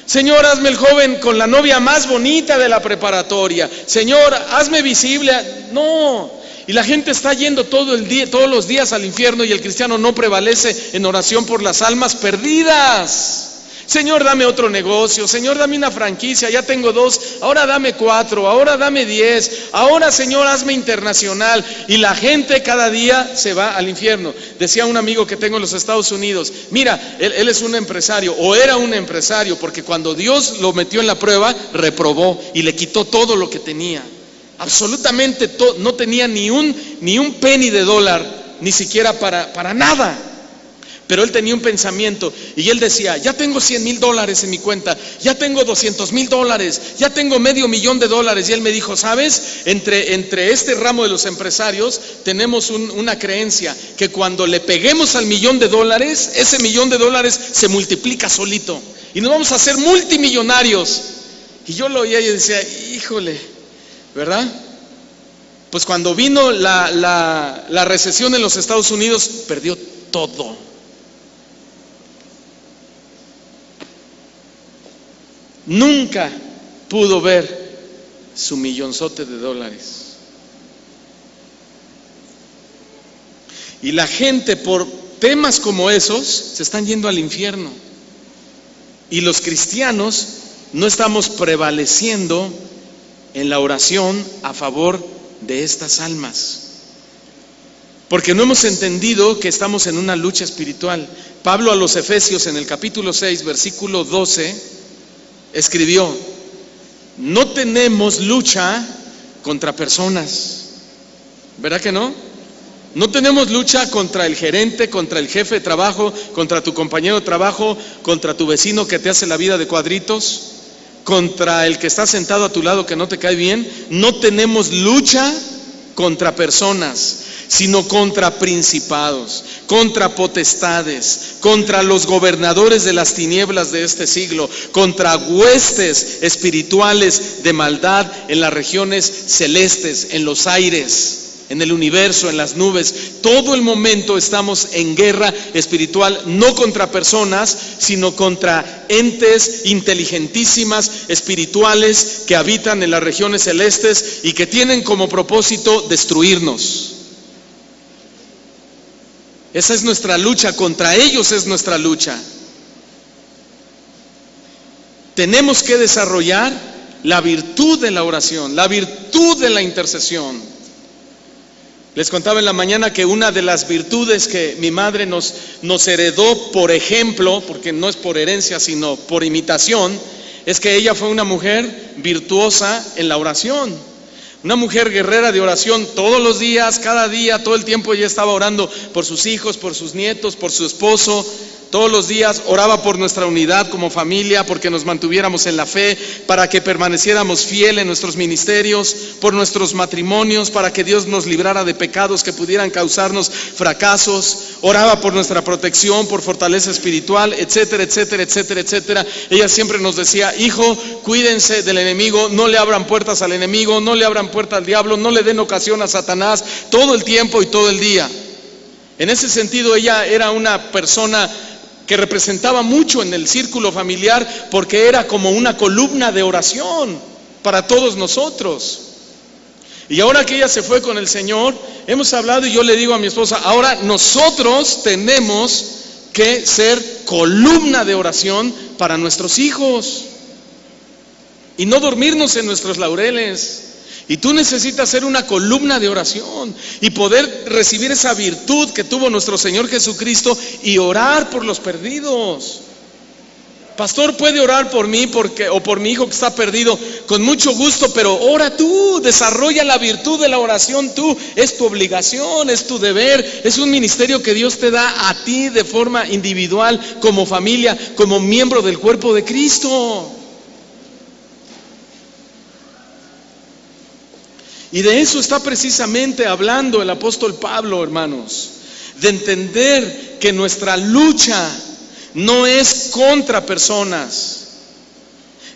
Señor hazme el joven con la novia más bonita de la preparatoria, Señor hazme visible. No, y la gente está yendo todo el día, todos los días al infierno, y el cristiano no prevalece en oración por las almas perdidas. Señor, dame otro negocio, Señor, dame una franquicia, ya tengo 2, ahora dame 4, ahora dame 10, ahora Señor, hazme internacional. Y la gente cada día se va al infierno. Decía un amigo que tengo en los Estados Unidos, mira, él es un empresario, o era un empresario, porque cuando Dios lo metió en la prueba, reprobó y le quitó todo lo que tenía. Absolutamente todo, no tenía ni un penny de dólar, ni siquiera para nada. Pero él tenía un pensamiento y él decía, ya tengo $100,000 en mi cuenta, ya tengo $200,000, ya tengo $500,000. Y él me dijo, ¿sabes? Entre este ramo de los empresarios tenemos una creencia que cuando le peguemos al $1,000,000, ese $1,000,000 se multiplica solito y nos vamos a hacer multimillonarios. Y yo lo oía y decía, híjole, ¿verdad? Pues cuando vino la recesión en los Estados Unidos, perdió todo. Nunca pudo ver su millonzote de dólares. Y la gente por temas como esos se están yendo al infierno. Y los cristianos no estamos prevaleciendo en la oración a favor de estas almas. Porque no hemos entendido que estamos en una lucha espiritual. Pablo a los Efesios en el capítulo 6, versículo 12, escribió, no tenemos lucha contra personas. ¿Verdad que no? No tenemos lucha contra el gerente, contra el jefe de trabajo, contra tu compañero de trabajo, contra tu vecino que te hace la vida de cuadritos, contra el que está sentado a tu lado que no te cae bien. No tenemos lucha contra personas, sino contra principados, contra potestades, contra los gobernadores de las tinieblas de este siglo, contra huestes espirituales de maldad en las regiones celestes, en los aires, en el universo, en las nubes. Todo el momento estamos en guerra espiritual, no contra personas, sino contra entes inteligentísimas, espirituales, que habitan en las regiones celestes y que tienen como propósito destruirnos. Esa es nuestra lucha, contra ellos es nuestra lucha. tenemos que desarrollar la virtud de la oración, la virtud de la intercesión. Les contaba en la mañana que una de las virtudes que mi madre nos heredó, por ejemplo, porque no es por herencia sino por imitación, es que ella fue una mujer virtuosa en la oración, una mujer guerrera de oración. Todos los días, cada día, todo el tiempo ella estaba orando por sus hijos, por sus nietos, por su esposo. Todos los días oraba por nuestra unidad como familia, porque nos mantuviéramos en la fe, para que permaneciéramos fieles en nuestros ministerios, por nuestros matrimonios, para que Dios nos librara de pecados que pudieran causarnos fracasos. Oraba por nuestra protección, por fortaleza espiritual, etcétera, etcétera, etcétera, etcétera. Ella siempre nos decía: hijo, cuídense del enemigo, no le abran puertas al enemigo, no le abran puertas al diablo, no le den ocasión a Satanás, todo el tiempo y todo el día. En ese sentido, ella era una persona que representaba mucho en el círculo familiar, porque era como una columna de oración para todos nosotros. Y ahora que ella se fue con el Señor, hemos hablado, y yo le digo a mi esposa: ahora nosotros tenemos que ser columna de oración para nuestros hijos y no dormirnos en nuestros laureles. Y tú necesitas ser una columna de oración y poder recibir esa virtud que tuvo nuestro Señor Jesucristo y orar por los perdidos. Pastor, ¿puede orar por mí o por mi hijo que está perdido? Con mucho gusto, pero ora tú, desarrolla la virtud de la oración tú. Es tu obligación, es tu deber, es un ministerio que Dios te da a ti de forma individual, como familia, como miembro del cuerpo de Cristo. Y de eso está precisamente hablando el apóstol Pablo, hermanos, de entender que nuestra lucha no es contra personas,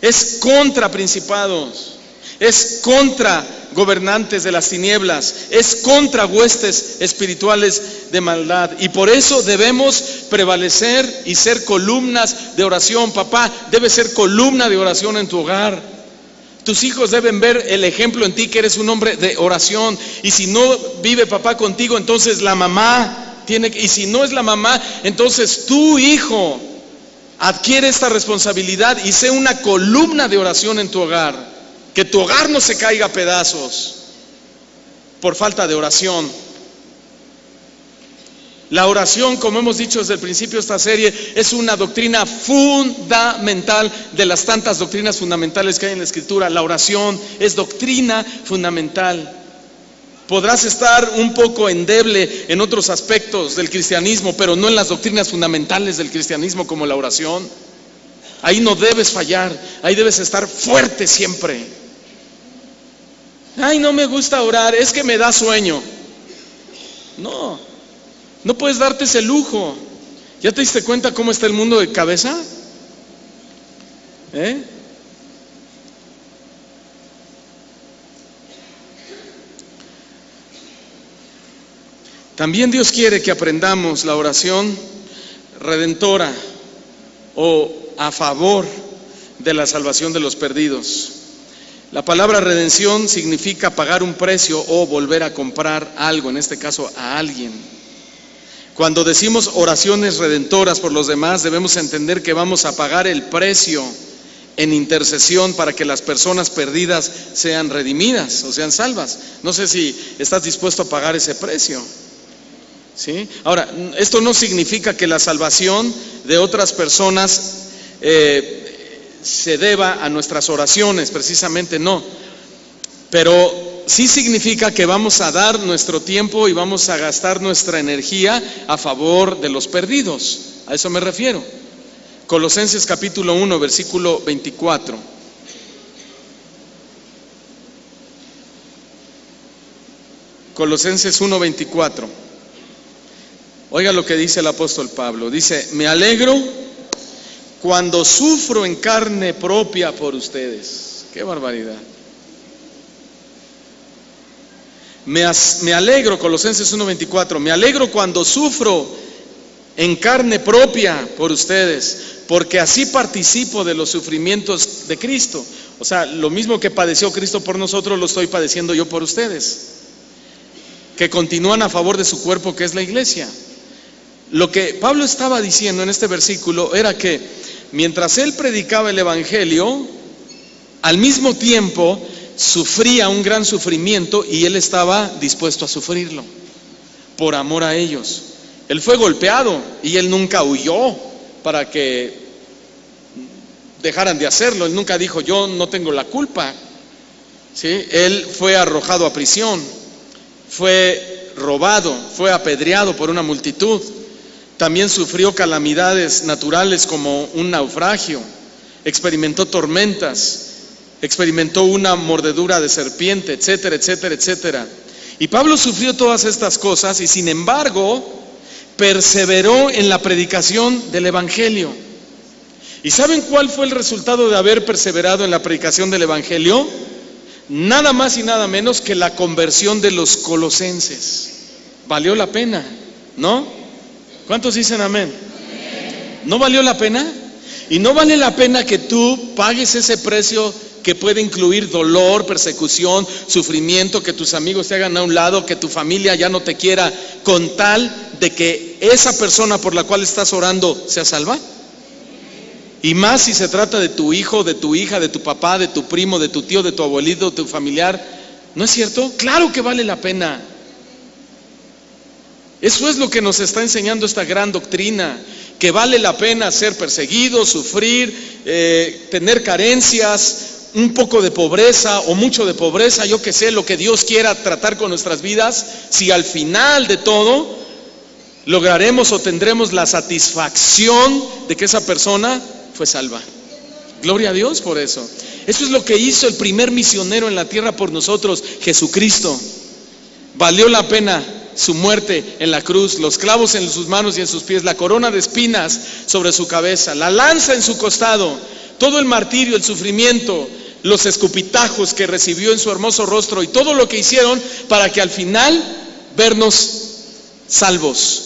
es contra principados, es contra gobernantes de las tinieblas, es contra huestes espirituales de maldad. Y por eso debemos prevalecer y ser columnas de oración. Papá, debes ser columna de oración en tu hogar. Tus hijos deben ver el ejemplo en ti, que eres un hombre de oración. Y si no vive papá contigo, entonces la mamá tiene que, y si no es la mamá, entonces tu hijo adquiere esta responsabilidad y sé una columna de oración en tu hogar. Que tu hogar no se caiga a pedazos por falta de oración. La oración, como hemos dicho desde el principio de esta serie, es una doctrina fundamental de las tantas doctrinas fundamentales que hay en la Escritura. La oración es doctrina fundamental. Podrás estar un poco endeble en otros aspectos del cristianismo, pero no en las doctrinas fundamentales del cristianismo, como la oración. Ahí no debes fallar, ahí debes estar fuerte siempre. Ay, no me gusta orar, es que me da sueño. No puedes darte ese lujo. ¿Ya te diste cuenta cómo está el mundo de cabeza? También Dios quiere que aprendamos la oración redentora o a favor de la salvación de los perdidos. La palabra redención significa pagar un precio o volver a comprar algo, en este caso a alguien. Cuando decimos oraciones redentoras por los demás, debemos entender que vamos a pagar el precio en intercesión para que las personas perdidas sean redimidas o sean salvas. No sé si estás dispuesto a pagar ese precio. ¿Sí? Ahora, esto no significa que la salvación de otras personas se deba a nuestras oraciones, precisamente no. Pero sí significa que vamos a dar nuestro tiempo y vamos a gastar nuestra energía a favor de los perdidos. A eso me refiero. Colosenses capítulo 1, versículo 24. Colosenses 1, 24. Oiga lo que dice el apóstol Pablo. Dice: me alegro cuando sufro en carne propia por ustedes. ¡Qué barbaridad! Me alegro, Colosenses 1:24, me alegro cuando sufro en carne propia por ustedes, porque así participo de los sufrimientos de Cristo. O sea, lo mismo que padeció Cristo por nosotros, lo estoy padeciendo yo por ustedes, que continúan a favor de su cuerpo, que es la iglesia. Lo que Pablo estaba diciendo en este versículo era que mientras él predicaba el evangelio, al mismo tiempo sufría un gran sufrimiento y él estaba dispuesto a sufrirlo por amor a ellos. Él fue golpeado y él nunca huyó para que dejaran de hacerlo. Él nunca dijo, yo no tengo la culpa, ¿sí? Él fue arrojado a prisión, fue robado, fue apedreado por una multitud. También sufrió calamidades naturales como un naufragio, experimentó tormentas, experimentó una mordedura de serpiente, etcétera, etcétera, etcétera. Y Pablo sufrió todas estas cosas y sin embargo perseveró en la predicación del evangelio. ¿Y saben cuál fue el resultado de haber perseverado en la predicación del evangelio? Nada más y nada menos que la conversión de los colosenses. Valió la pena, ¿no? ¿Cuántos dicen amén? ¿No valió la pena? Y no vale la pena que tú pagues ese precio que puede incluir dolor, persecución, sufrimiento, que tus amigos te hagan a un lado, que tu familia ya no te quiera, con tal de que esa persona por la cual estás orando sea salva. Y más si se trata de tu hijo, de tu hija, de tu papá, de tu primo, de tu tío, de tu abuelito, de tu familiar. ¿No es cierto? Claro que vale la pena. Eso es lo que nos está enseñando esta gran doctrina, que vale la pena ser perseguido, sufrir, tener carencias, un poco de pobreza o mucho de pobreza, yo que sé, lo que Dios quiera tratar con nuestras vidas, si al final de todo lograremos o tendremos la satisfacción de que esa persona fue salva. Gloria a Dios por eso. Eso es lo que hizo el primer misionero en la tierra por nosotros, Jesucristo. Valió la pena su muerte en la cruz, los clavos en sus manos y en sus pies, la corona de espinas sobre su cabeza, la lanza en su costado, todo el martirio, el sufrimiento, los escupitajos que recibió en su hermoso rostro y todo lo que hicieron para que al final vernos salvos,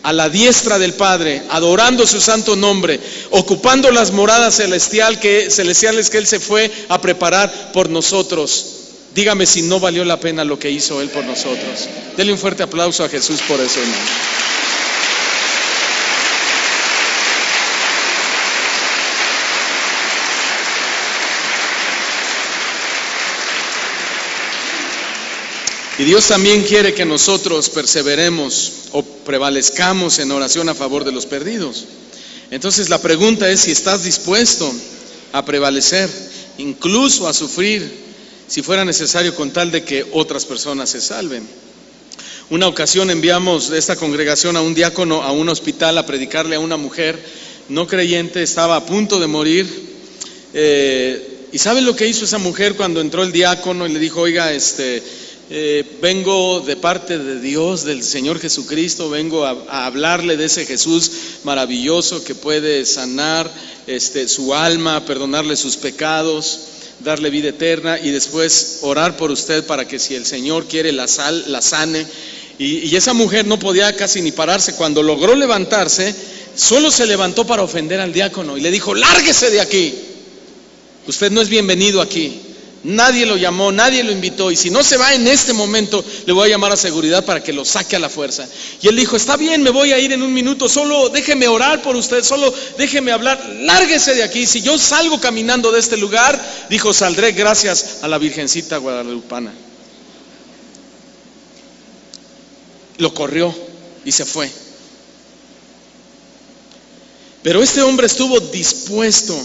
a la diestra del Padre, adorando su santo nombre, ocupando las moradas celestiales que Él se fue a preparar por nosotros. Dígame si no valió la pena lo que hizo Él por nosotros. Denle un fuerte aplauso a Jesús por eso, hermano. Y Dios también quiere que nosotros perseveremos o prevalezcamos en oración a favor de los perdidos. Entonces la pregunta es si estás dispuesto a prevalecer, incluso a sufrir, si fuera necesario, con tal de que otras personas se salven. Una ocasión enviamos de esta congregación a un diácono a un hospital a predicarle a una mujer no creyente, estaba a punto de morir. ¿Y saben lo que hizo esa mujer cuando entró el diácono y le dijo, oiga, vengo de parte de Dios, del Señor Jesucristo, vengo a hablarle de ese Jesús maravilloso que puede sanar su alma, perdonarle sus pecados, darle vida eterna y después orar por usted para que si el Señor quiere la sane? Y esa mujer no podía casi ni pararse. Cuando logró levantarse, solo se levantó para ofender al diácono y le dijo, lárguese de aquí, usted no es bienvenido aquí. Nadie lo llamó, nadie lo invitó, y si no se va en este momento, le voy a llamar a seguridad para que lo saque a la fuerza. Y él dijo, está bien, me voy a ir en un minuto, solo déjeme orar por usted, solo déjeme hablar, lárguese de aquí. Si yo salgo caminando de este lugar, dijo, saldré gracias a la Virgencita Guadalupana. Lo corrió y se fue. Pero este hombre estuvo dispuesto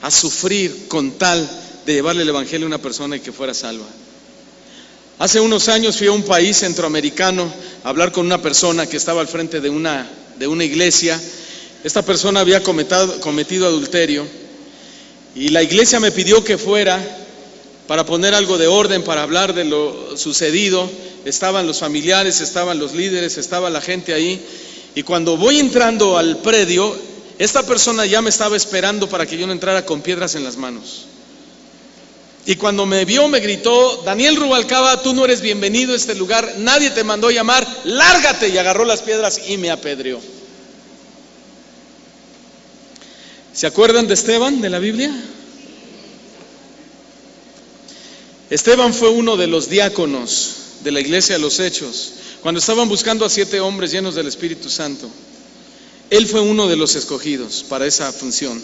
a sufrir con tal de llevarle el evangelio a una persona y que fuera salva. Hace unos años fui a un país centroamericano a hablar con una persona que estaba al frente de una iglesia. Esta persona había cometido adulterio y la iglesia me pidió que fuera para poner algo de orden, para hablar de lo sucedido. Estaban los familiares, estaban los líderes, estaba la gente ahí, y cuando voy entrando al predio, esta persona ya me estaba esperando para que yo no entrara con piedras en las manos. Y cuando me vio me gritó, Daniel Rubalcaba, tú no eres bienvenido a este lugar, nadie te mandó llamar, lárgate, y agarró las piedras y me apedreó. ¿Se acuerdan de Esteban de la Biblia? Esteban fue uno de los diáconos de la iglesia de los Hechos, cuando estaban buscando a 7 hombres llenos del Espíritu Santo. Él fue uno de los escogidos para esa función.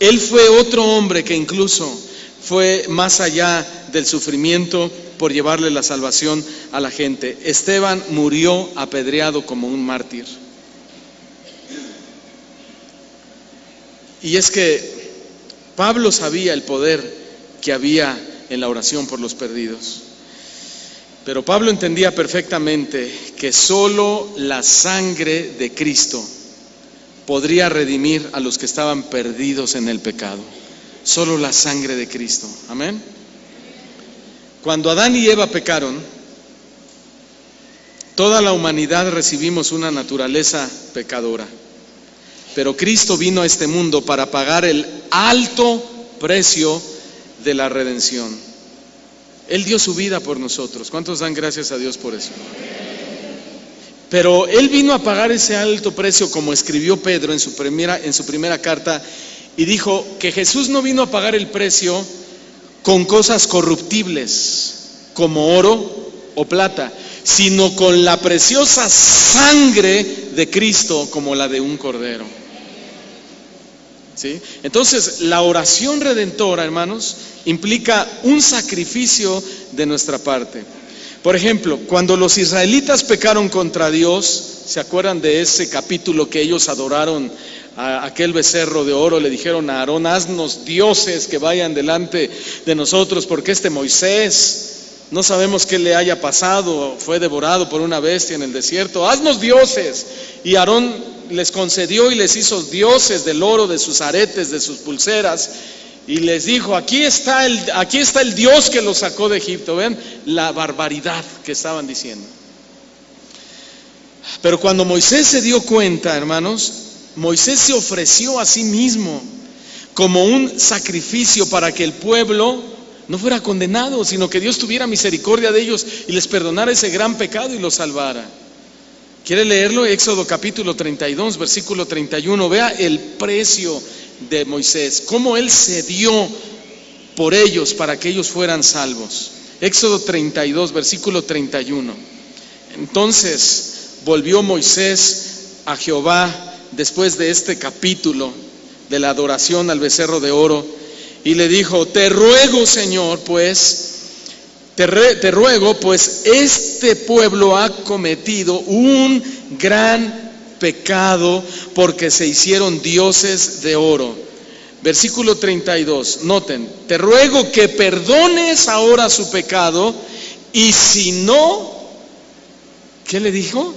Él fue otro hombre que incluso fue más allá del sufrimiento por llevarle la salvación a la gente. Esteban murió apedreado como un mártir. Y es que Pablo sabía el poder que había en la oración por los perdidos. Pero Pablo entendía perfectamente que solo la sangre de Cristo podría redimir a los que estaban perdidos en el pecado. Solo la sangre de Cristo. Amén. Cuando Adán y Eva pecaron, toda la humanidad recibimos una naturaleza pecadora. Pero Cristo vino a este mundo para pagar el alto precio de la redención. Él dio su vida por nosotros. ¿Cuántos dan gracias a Dios por eso? Pero Él vino a pagar ese alto precio, como escribió Pedro en su primera carta, y dijo que Jesús no vino a pagar el precio con cosas corruptibles, como oro o plata, sino con la preciosa sangre de Cristo, como la de un cordero. ¿Sí? Entonces, la oración redentora, hermanos, implica un sacrificio de nuestra parte. Por ejemplo, cuando los israelitas pecaron contra Dios, ¿se acuerdan de ese capítulo que ellos adoraron a aquel becerro de oro? Le dijeron a Aarón: haznos dioses que vayan delante de nosotros, porque este Moisés, no sabemos qué le haya pasado, fue devorado por una bestia en el desierto, haznos dioses. Y Aarón les concedió y les hizo dioses del oro, de sus aretes, de sus pulseras, y les dijo: aquí está el Dios que los sacó de Egipto. Vean la barbaridad que estaban diciendo. Pero cuando Moisés se dio cuenta, hermanos, Moisés se ofreció a sí mismo como un sacrificio para que el pueblo no fuera condenado, sino que Dios tuviera misericordia de ellos y les perdonara ese gran pecado y los salvara. ¿Quiere leerlo? Éxodo capítulo 32, versículo 31. Vea el precio de Moisés, cómo él se dio por ellos para que ellos fueran salvos. Éxodo 32, versículo 31. Entonces volvió Moisés a Jehová después de este capítulo de la adoración al becerro de oro, y le dijo: te ruego, Señor, pues te ruego, pues este pueblo ha cometido un gran pecado, porque se hicieron dioses de oro. Versículo 32, noten: te ruego que perdones ahora su pecado, y si no, ¿qué le dijo?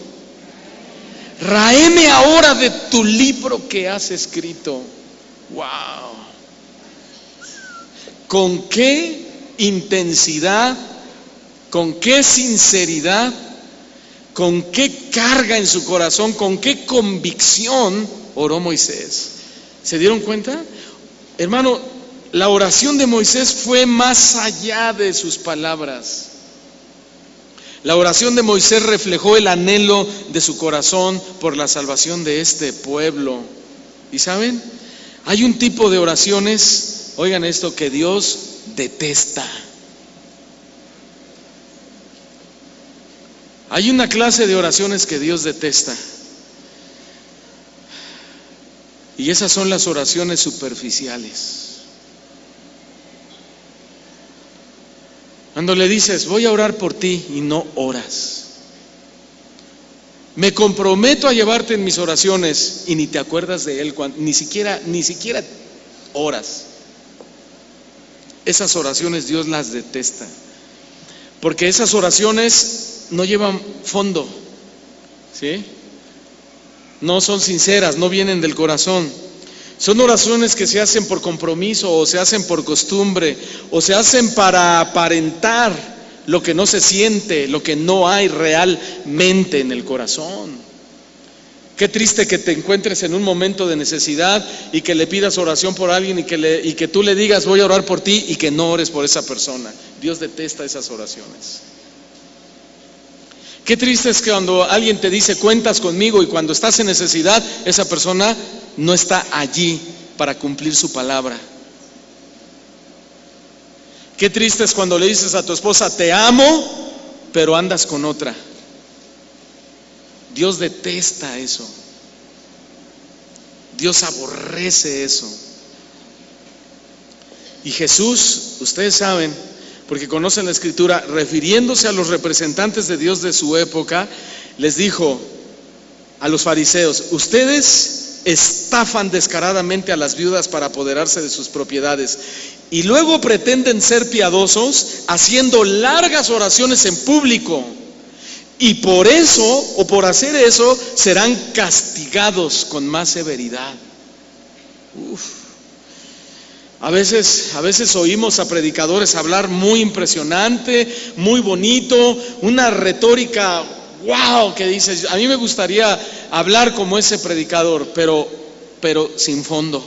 Ráeme ahora de tu libro que has escrito. Wow. ¿Con qué intensidad, con qué sinceridad, con qué carga en su corazón, con qué convicción oró Moisés? ¿Se dieron cuenta? Hermano, la oración de Moisés fue más allá de sus palabras. La oración de Moisés reflejó el anhelo de su corazón por la salvación de este pueblo. ¿Y saben? Hay un tipo de oraciones, oigan esto, que Dios detesta. Hay una clase de oraciones que Dios detesta. Y esas son las oraciones superficiales. Cuando le dices: voy a orar por ti, y no oras. Me comprometo a llevarte en mis oraciones, y ni te acuerdas de él, ni siquiera oras. Esas oraciones Dios las detesta, porque esas oraciones no llevan fondo, ¿sí? No son sinceras, no vienen del corazón. Son oraciones que se hacen por compromiso, o se hacen por costumbre, o se hacen para aparentar lo que no se siente, lo que no hay realmente en el corazón. Qué triste que te encuentres en un momento de necesidad y que le pidas oración por alguien y que tú le digas: voy a orar por ti, y que no ores por esa persona. Dios detesta esas oraciones. Qué triste es que cuando alguien te dice: cuentas conmigo, y cuando estás en necesidad, esa persona no está allí para cumplir su palabra. Qué triste es cuando le dices a tu esposa: te amo, pero andas con otra. Dios detesta eso. Dios aborrece eso. Y Jesús, ustedes saben, porque conocen la Escritura, refiriéndose a los representantes de Dios de su época, les dijo a los fariseos: ustedes estafan descaradamente a las viudas para apoderarse de sus propiedades y luego pretenden ser piadosos haciendo largas oraciones en público, y por eso, o por hacer eso, serán castigados con más severidad. A veces oímos a predicadores hablar muy impresionante, muy bonito, una retórica wow, que dices, a mí me gustaría hablar como ese predicador, pero sin fondo,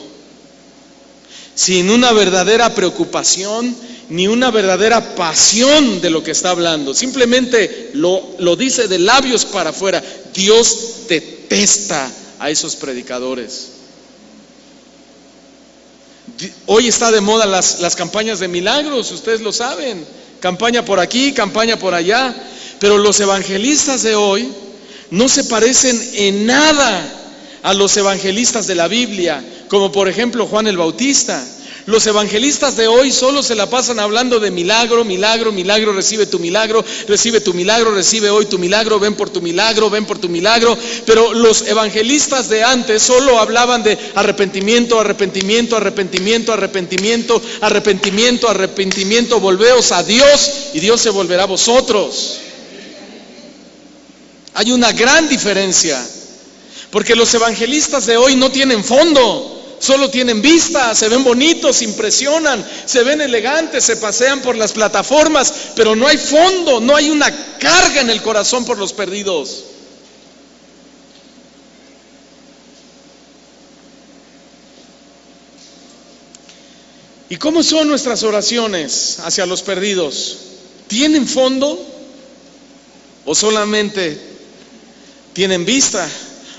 sin una verdadera preocupación, ni una verdadera pasión de lo que está hablando. Simplemente lo dice de labios para afuera. Dios detesta a esos predicadores. Hoy está de moda las campañas de milagros, ustedes lo saben, campaña por aquí, campaña por allá, pero los evangelistas de hoy no se parecen en nada a los evangelistas de la Biblia, como por ejemplo Juan el Bautista. Los evangelistas de hoy solo se la pasan hablando de milagro, milagro, milagro, recibe tu milagro, recibe hoy tu milagro, ven por tu milagro, ven por tu milagro. Pero los evangelistas de antes solo hablaban de arrepentimiento, arrepentimiento, arrepentimiento, arrepentimiento, arrepentimiento, arrepentimiento, volveos a Dios y Dios se volverá a vosotros. Hay una gran diferencia, porque los evangelistas de hoy no tienen fondo. Solo tienen vista, se ven bonitos, impresionan, se ven elegantes, se pasean por las plataformas, pero no hay fondo, no hay una carga en el corazón por los perdidos. ¿Y cómo son nuestras oraciones hacia los perdidos? ¿Tienen fondo? ¿O solamente tienen vista?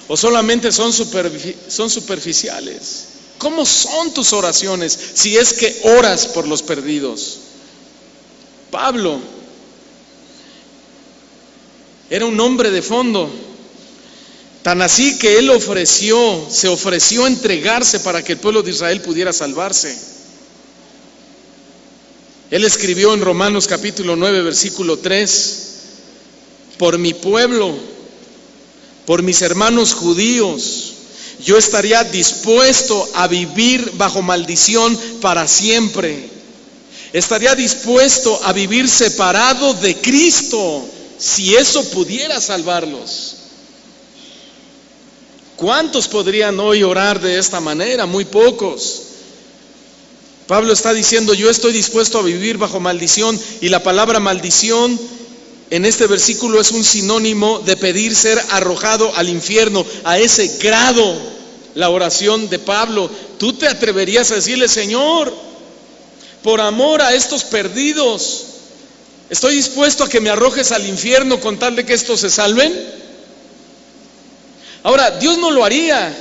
¿O solamente son superficiales? ¿Cómo son tus oraciones si es que oras por los perdidos? Pablo era un hombre de fondo, tan así que él se ofreció a entregarse para que el pueblo de Israel pudiera salvarse. Él escribió en Romanos capítulo 9 versículo 3: por mi pueblo, por mis hermanos judíos, yo estaría dispuesto a vivir bajo maldición para siempre. Estaría dispuesto a vivir separado de Cristo si eso pudiera salvarlos. ¿Cuántos podrían hoy orar de esta manera? Muy pocos. Pablo está diciendo: yo estoy dispuesto a vivir bajo maldición, y la palabra maldición en este versículo es un sinónimo de pedir ser arrojado al infierno. A ese grado la oración de Pablo. ¿Tú te atreverías a decirle: Señor, por amor a estos perdidos, estoy dispuesto a que me arrojes al infierno con tal de que estos se salven? Ahora, Dios no lo haría,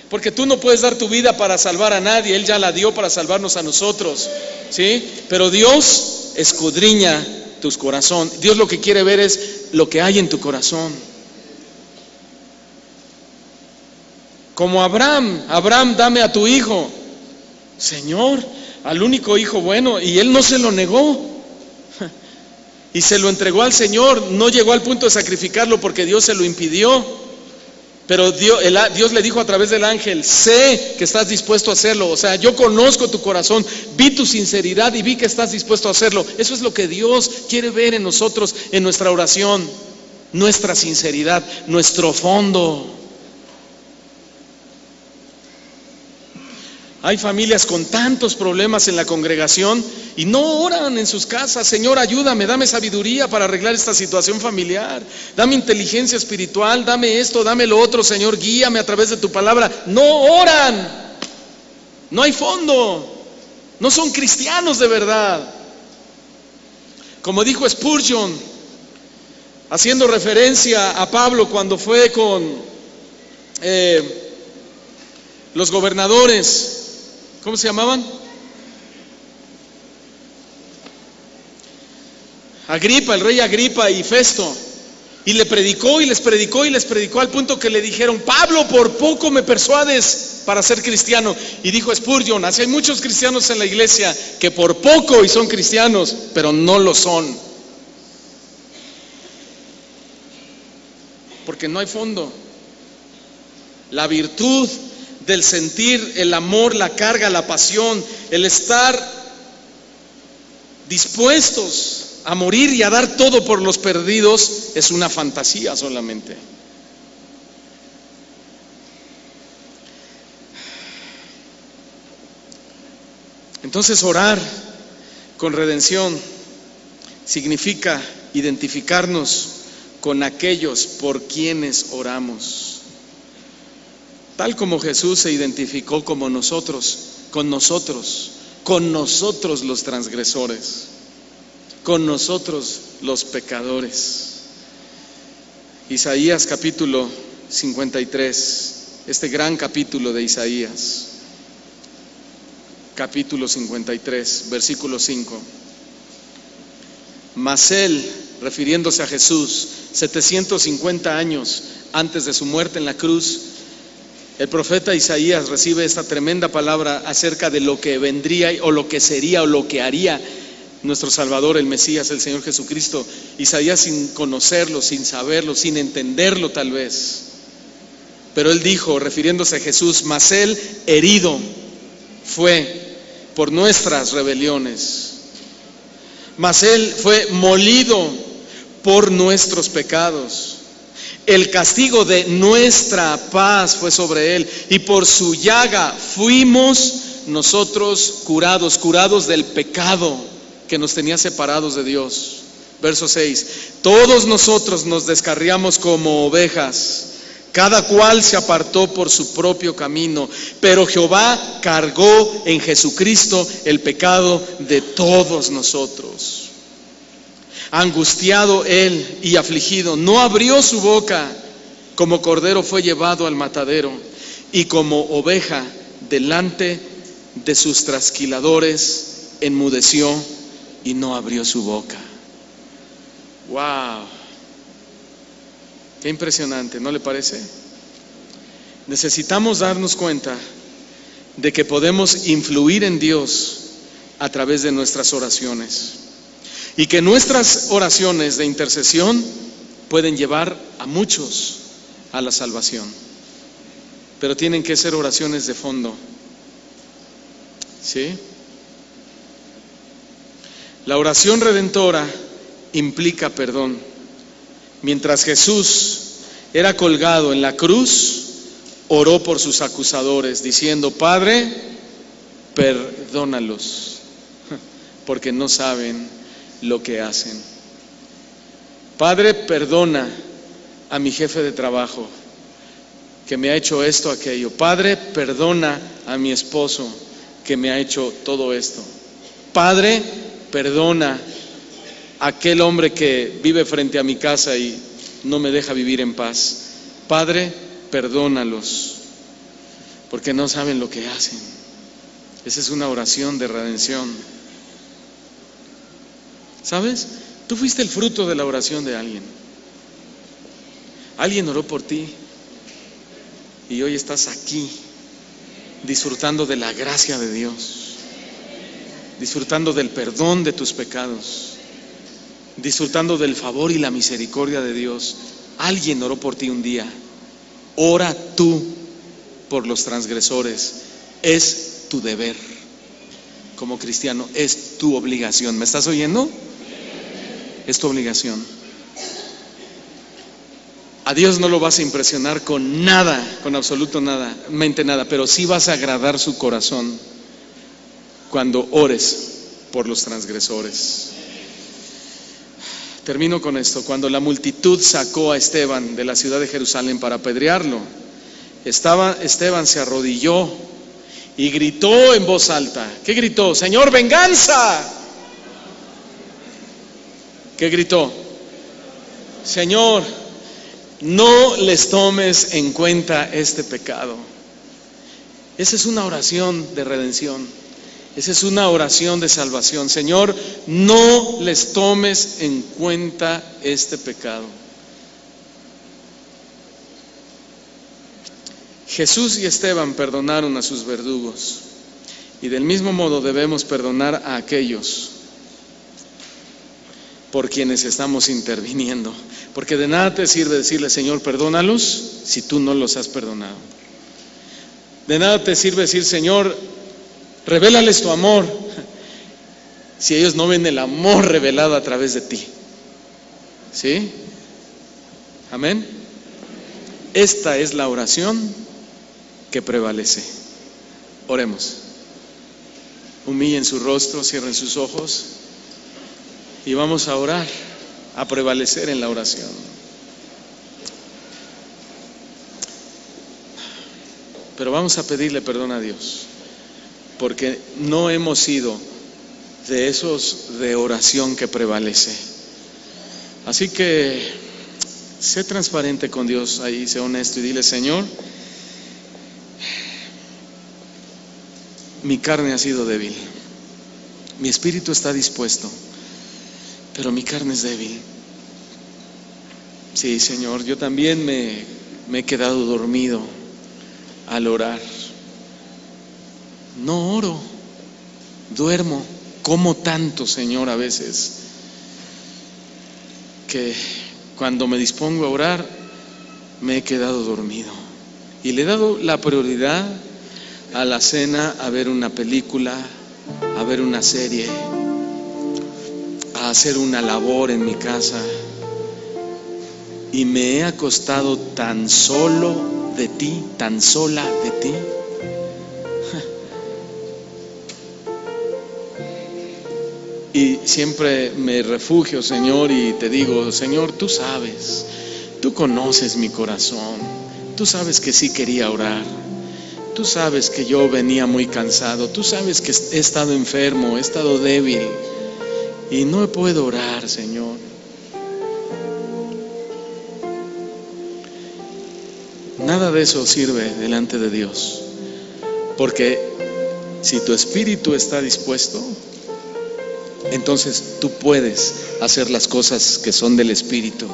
porque tú no puedes dar tu vida para salvar a nadie. Él ya la dio para salvarnos a nosotros, ¿sí? Pero Dios escudriña tu corazón. Dios lo que quiere ver es lo que hay en tu corazón. Como Abraham, dame a tu hijo. Señor, al único hijo bueno, y él no se lo negó, y se lo entregó al Señor. No llegó al punto de sacrificarlo porque Dios se lo impidió, pero Dios le dijo a través del ángel: sé que estás dispuesto a hacerlo. O sea, yo conozco tu corazón, vi tu sinceridad y vi que estás dispuesto a hacerlo. Eso es lo que Dios quiere ver en nosotros, en nuestra oración, nuestra sinceridad, nuestro fondo. Hay familias con tantos problemas en la congregación y no oran en sus casas: Señor, ayúdame, dame sabiduría para arreglar esta situación familiar, dame inteligencia espiritual, dame esto, dame lo otro, Señor, guíame a través de tu palabra. No oran, no hay fondo, no son cristianos de verdad. Como dijo Spurgeon, haciendo referencia a Pablo cuando fue con los gobernadores, ¿cómo se llamaban? Agripa, el rey Agripa y Festo. Y le predicó y les predicó y les predicó al punto que le dijeron: Pablo, por poco me persuades para ser cristiano. Y dijo Spurgeon: así hay muchos cristianos en la iglesia que por poco y son cristianos, pero no lo son, porque no hay fondo. La virtud del sentir, el amor, la carga, la pasión, el estar dispuestos a morir y a dar todo por los perdidos, es una fantasía solamente. Entonces, orar con redención significa identificarnos con aquellos por quienes oramos, tal como Jesús se identificó como nosotros, con nosotros los transgresores, con nosotros los pecadores. Isaías capítulo 53, este gran capítulo de Isaías, capítulo 53, versículo 5. Mas él, refiriéndose a Jesús, 750 años antes de su muerte en la cruz, el profeta Isaías recibe esta tremenda palabra acerca de lo que vendría o lo que sería o lo que haría nuestro Salvador, el Mesías, el Señor Jesucristo. Isaías, sin conocerlo, sin saberlo, sin entenderlo tal vez, pero él dijo, refiriéndose a Jesús: mas él herido fue por nuestras rebeliones, mas él fue molido por nuestros pecados. El castigo de nuestra paz fue sobre él, y por su llaga fuimos nosotros curados, curados del pecado que nos tenía separados de Dios. Verso 6: todos nosotros nos descarriamos como ovejas, cada cual se apartó por su propio camino, pero Jehová cargó en Jesucristo el pecado de todos nosotros. Angustiado él y afligido, no abrió su boca. Como cordero fue llevado al matadero, y como oveja delante de sus trasquiladores enmudeció y no abrió su boca. ¡Wow! Qué impresionante, ¿no le parece? Necesitamos darnos cuenta de que podemos influir en Dios a través de nuestras oraciones, y que nuestras oraciones de intercesión pueden llevar a muchos a la salvación, pero tienen que ser oraciones de fondo, ¿sí? La oración redentora implica perdón. Mientras Jesús era colgado en la cruz, oró por sus acusadores, diciendo: Padre, perdónalos, porque no saben lo que hacen. Padre, perdona a mi jefe de trabajo que me ha hecho esto, aquello. Padre, perdona a mi esposo que me ha hecho todo esto. Padre, perdona a aquel hombre que vive frente a mi casa y no me deja vivir en paz. Padre, perdónalos, porque no saben lo que hacen. Esa es una oración de redención. ¿Sabes? Tú fuiste el fruto de la oración de alguien. Alguien oró por ti y hoy estás aquí disfrutando de la gracia de Dios, disfrutando del perdón de tus pecados, disfrutando del favor y la misericordia de Dios. Alguien oró por ti un día. Ora tú por los transgresores. Es tu deber como cristiano, es tu obligación. ¿Me estás oyendo? Es tu obligación. A Dios no lo vas a impresionar con nada, con absoluto nada, mente nada, pero sí vas a agradar su corazón cuando ores por los transgresores. Termino con esto. Cuando la multitud sacó a Esteban de la ciudad de Jerusalén para apedrearlo, Esteban se arrodilló y gritó en voz alta. ¿Qué gritó? Señor, venganza. ¿Qué gritó? Señor, no les tomes en cuenta este pecado. Esa es una oración de redención. Esa es una oración de salvación. Señor, no les tomes en cuenta este pecado. Jesús y Esteban perdonaron a sus verdugos, y del mismo modo debemos perdonar a aquellos por quienes estamos interviniendo, porque de nada te sirve decirle: Señor, perdónalos, si tú no los has perdonado. De nada te sirve decir: Señor, revélales tu amor, si ellos no ven el amor revelado a través de ti. ¿Sí? Amén. Esta es la oración que prevalece. Oremos. Humillen su rostro, cierren sus ojos y vamos a orar, a prevalecer en la oración. Pero vamos a pedirle perdón a Dios, porque no hemos sido de esos de oración que prevalece. Así que sé transparente con Dios ahí, sé honesto y dile: Señor, mi carne ha sido débil, mi espíritu está dispuesto, pero mi carne es débil. Sí, Señor, yo también me he quedado dormido al orar. No oro, duermo, como tanto, Señor, a veces, que cuando me dispongo a orar me he quedado dormido y le he dado la prioridad a la cena, a ver una película, a ver una serie, a hacer una labor en mi casa, y me he acostado tan solo de ti, tan sola de ti. Y siempre me refugio, Señor, y te digo: Señor, tú sabes, tú conoces mi corazón, tú sabes que sí quería orar, tú sabes que yo venía muy cansado, tú sabes que he estado enfermo, he estado débil y no puedo orar, Señor. Nada de eso sirve delante de Dios, porque si tu espíritu está dispuesto, entonces tú puedes hacer las cosas que son del espíritu,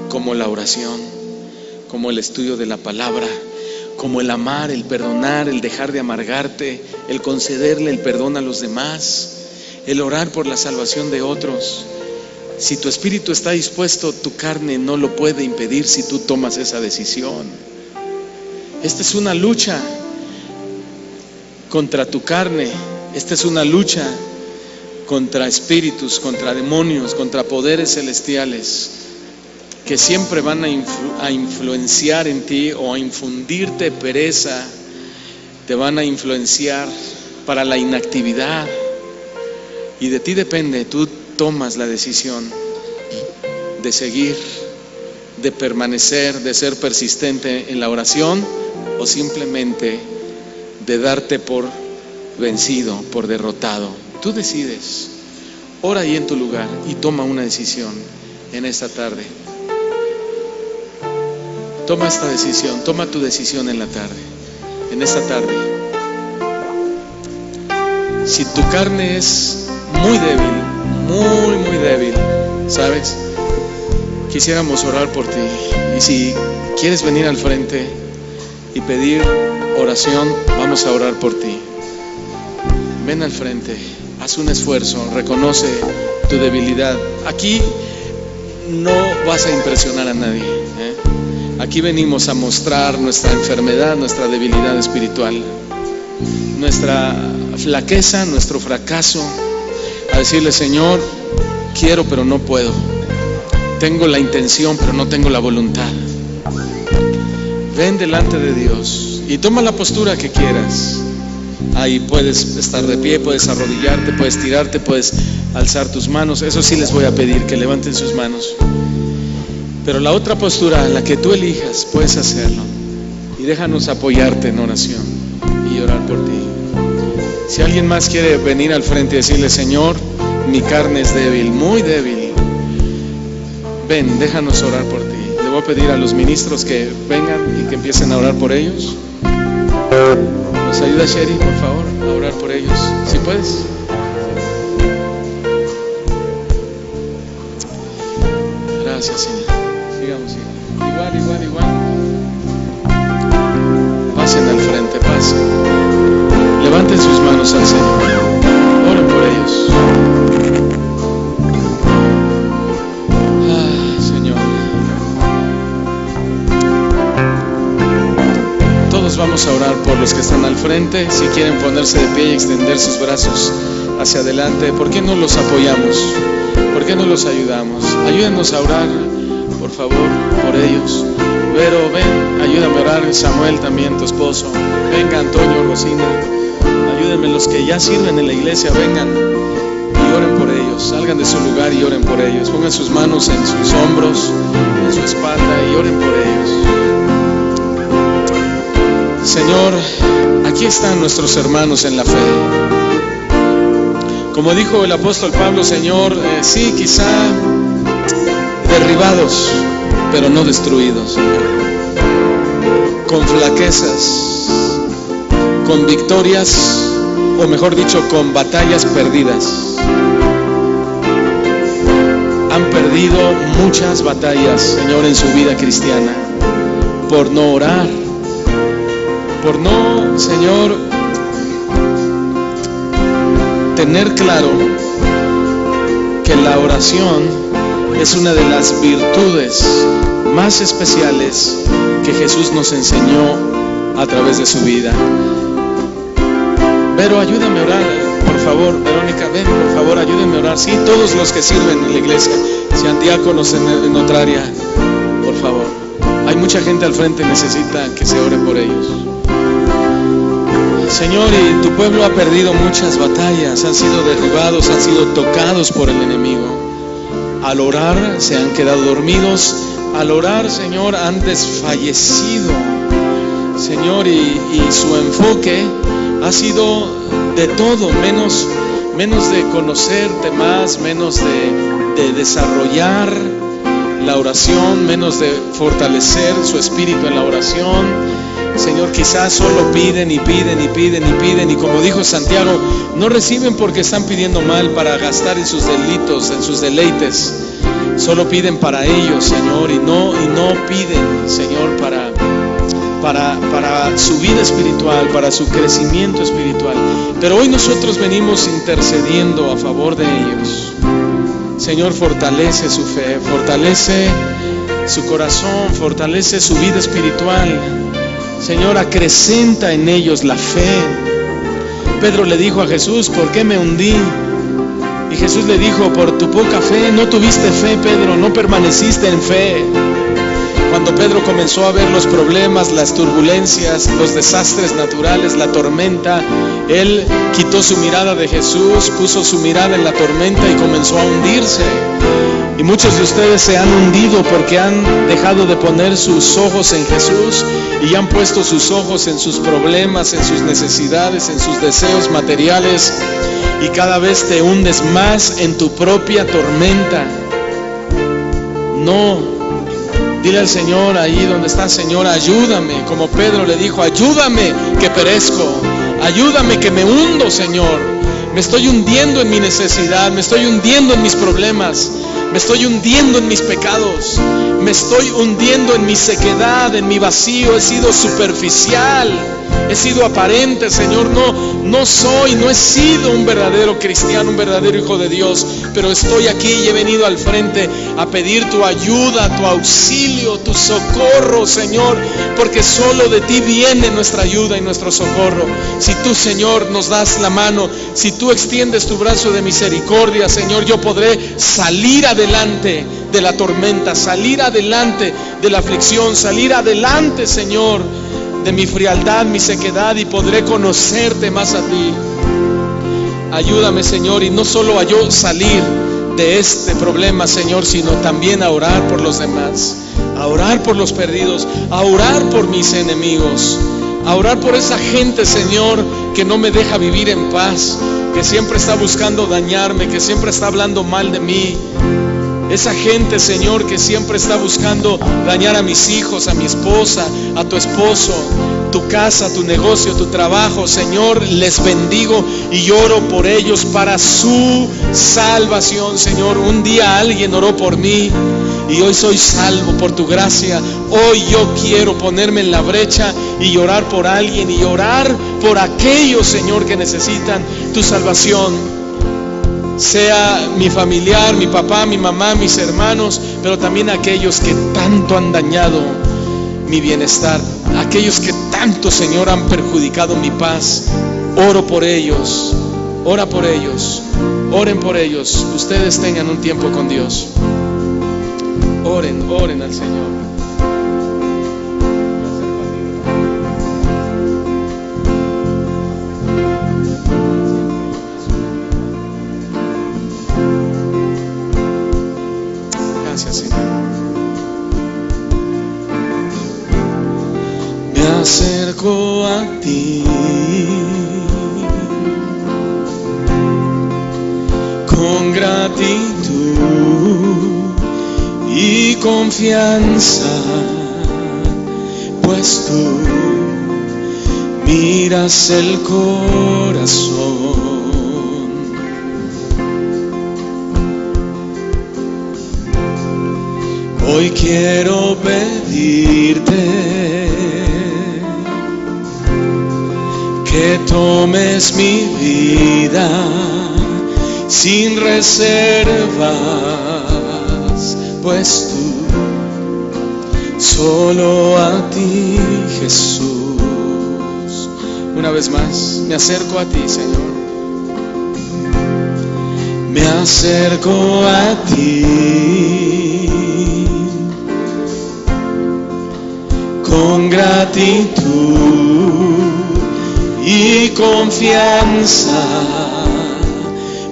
como la oración, como el estudio de la palabra, como el amar, el perdonar, el dejar de amargarte, el concederle el perdón a los demás, el orar por la salvación de otros. Si tu espíritu está dispuesto, tu carne no lo puede impedir si tú tomas esa decisión. Esta es una lucha contra tu carne, esta es una lucha contra espíritus, contra demonios, contra poderes celestiales que siempre van a influenciar en ti o a infundirte pereza, te van a influenciar para la inactividad, y de ti depende. Tú tomas la decisión de seguir, de permanecer, de ser persistente en la oración, o simplemente de darte por vencido, por derrotado. Tú decides. Ora ahí en tu lugar y toma una decisión en esta tarde. Toma esta decisión, toma tu decisión en la tarde, en esta tarde. Si tu carne es muy débil, muy débil, ¿sabes? Quisiéramos orar por ti. Y si quieres venir al frente y pedir oración, vamos a orar por ti. Ven al frente, haz un esfuerzo, reconoce tu debilidad. Aquí no vas a impresionar a nadie, ¿eh? Aquí venimos a mostrar nuestra enfermedad, nuestra debilidad espiritual, nuestra flaqueza, nuestro fracaso, a decirle: Señor, quiero pero no puedo, tengo la intención pero no tengo la voluntad. Ven delante de Dios y toma la postura que quieras. Ahí puedes estar de pie, puedes arrodillarte, puedes tirarte, puedes alzar tus manos. Eso sí les voy a pedir, que levanten sus manos. Pero la otra postura, la que tú elijas, puedes hacerlo. Y déjanos apoyarte en oración y orar por ti. Si alguien más quiere venir al frente y decirle: Señor, mi carne es débil, muy débil, ven, déjanos orar por ti. Le voy a pedir a los ministros que vengan y que empiecen a orar por ellos. ¿Nos ayuda Sherry, por favor, a orar por ellos? ¿Sí puedes? Gracias, Señor. Sigamos. Igual. pasen al frente, pasen. Levanten sus manos al Señor. Oren por ellos. Señor. Todos vamos a orar por los que están al frente. Si quieren ponerse de pie y extender sus brazos hacia adelante, ¿por qué no los apoyamos? ¿Por qué no los ayudamos? Ayúdenos a orar, por favor, por ellos. Vero, ven, ayúdame a orar. Samuel también, tu esposo. Venga, Antonio, Rosina. Ayúdenme, los que ya sirven en la iglesia, vengan y oren por ellos. Salgan de su lugar y oren por ellos. Pongan sus manos en sus hombros, en su espalda y oren por ellos. Señor, aquí están nuestros hermanos en la fe. Como dijo el apóstol Pablo, Señor, sí, quizá derribados, pero no destruidos, Señor. Con flaquezas, con victorias, o mejor dicho, con batallas perdidas. Han perdido muchas batallas, Señor, en su vida cristiana, por no orar, por no, Señor, tener claro que la oración es una de las virtudes más especiales que Jesús nos enseñó a través de su vida. Pero ayúdame a orar, por favor. Verónica, ven, por favor, ayúdenme a orar. Sí, todos los que sirven en la iglesia, sean diáconos en otra área, por favor. Hay mucha gente al frente, necesita que se ore por ellos. Señor, y tu pueblo ha perdido muchas batallas, han sido derribados, han sido tocados por el enemigo. Al orar se han quedado dormidos, al orar, Señor, han desfallecido, Señor, y su enfoque ha sido de todo, menos de conocerte más, menos de desarrollar la oración, menos de fortalecer su espíritu en la oración. Señor, quizás solo piden y piden y piden y piden, y como dijo Santiago, no reciben porque están pidiendo mal para gastar en sus delitos, en sus deleites. Solo piden para ellos, Señor, y no piden, Señor, para su vida espiritual, para su crecimiento espiritual. Pero hoy nosotros venimos intercediendo a favor de ellos. Señor, fortalece su fe, fortalece su corazón, fortalece su vida espiritual. Señor, acrecenta en ellos la fe. Pedro le dijo a Jesús, ¿por qué me hundí? Y Jesús le dijo, por tu poca fe, no tuviste fe, Pedro, no permaneciste en fe. Cuando Pedro comenzó a ver los problemas, las turbulencias, los desastres naturales, la tormenta, él quitó su mirada de Jesús, puso su mirada en la tormenta y comenzó a hundirse. Y muchos de ustedes se han hundido porque han dejado de poner sus ojos en Jesús y han puesto sus ojos en sus problemas, en sus necesidades, en sus deseos materiales, y cada vez te hundes más en tu propia tormenta. No, dile al Señor ahí donde está, Señor, ayúdame, como Pedro le dijo, ayúdame que perezco, ayúdame que me hundo, Señor. Me estoy hundiendo en mi necesidad, me estoy hundiendo en mis problemas, me estoy hundiendo en mis pecados, me estoy hundiendo en mi sequedad, en mi vacío. He sido superficial, he sido aparente, Señor. No he sido un verdadero cristiano, un verdadero hijo de Dios, pero estoy aquí y he venido al frente a pedir tu ayuda, tu auxilio, tu socorro, Señor, porque solo de ti viene nuestra ayuda y nuestro socorro. Si tú, Señor, nos das la mano, si tú extiendes tu brazo de misericordia, Señor, yo podré salir adelante de la tormenta, salir adelante de la aflicción, salir adelante, Señor, de mi frialdad, mi sequedad, y podré conocerte más a ti. Ayúdame, Señor, y no solo a yo salir de este problema, Señor, sino también a orar por los demás, a orar por los perdidos, a orar por mis enemigos, a orar por esa gente, Señor, que no me deja vivir en paz, que siempre está buscando dañarme, que siempre está hablando mal de mí. Esa gente, Señor, que siempre está buscando dañar a mis hijos, a mi esposa, a tu esposo, tu casa, tu negocio, tu trabajo, Señor, les bendigo y oro por ellos para su salvación, Señor. Un día alguien oró por mí y hoy soy salvo por tu gracia. Hoy yo quiero ponerme en la brecha y orar por alguien y orar por aquellos, Señor, que necesitan tu salvación. Sea mi familiar, mi papá, mi mamá, mis hermanos, pero también aquellos que tanto han dañado mi bienestar, aquellos que tanto, Señor, han perjudicado mi paz. Oro por ellos, ora por ellos, oren por ellos. Ustedes tengan un tiempo con Dios. Oren, oren al Señor. Gracias, Señor. Me acerco a ti con gratitud y confianza, pues tú miras el corazón. Hoy quiero pedirte que tomes mi vida sin reservas, pues tú, solo a ti, Jesús. Una vez más, me acerco a ti, Señor. Me acerco a ti con gratitud y confianza,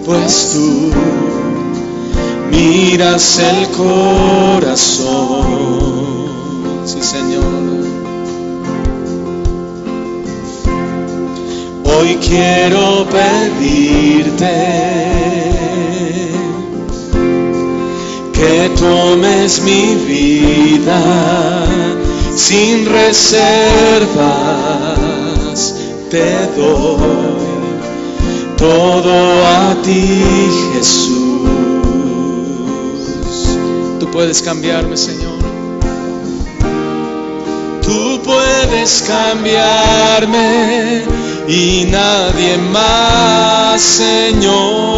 pues tú miras el corazón. Sí, Señor. Hoy quiero pedirte que tomes mi vida sin reservas. Te doy todo a ti, Jesús. Tú puedes cambiarme, Señor. Tú puedes cambiarme y nadie más, Señor.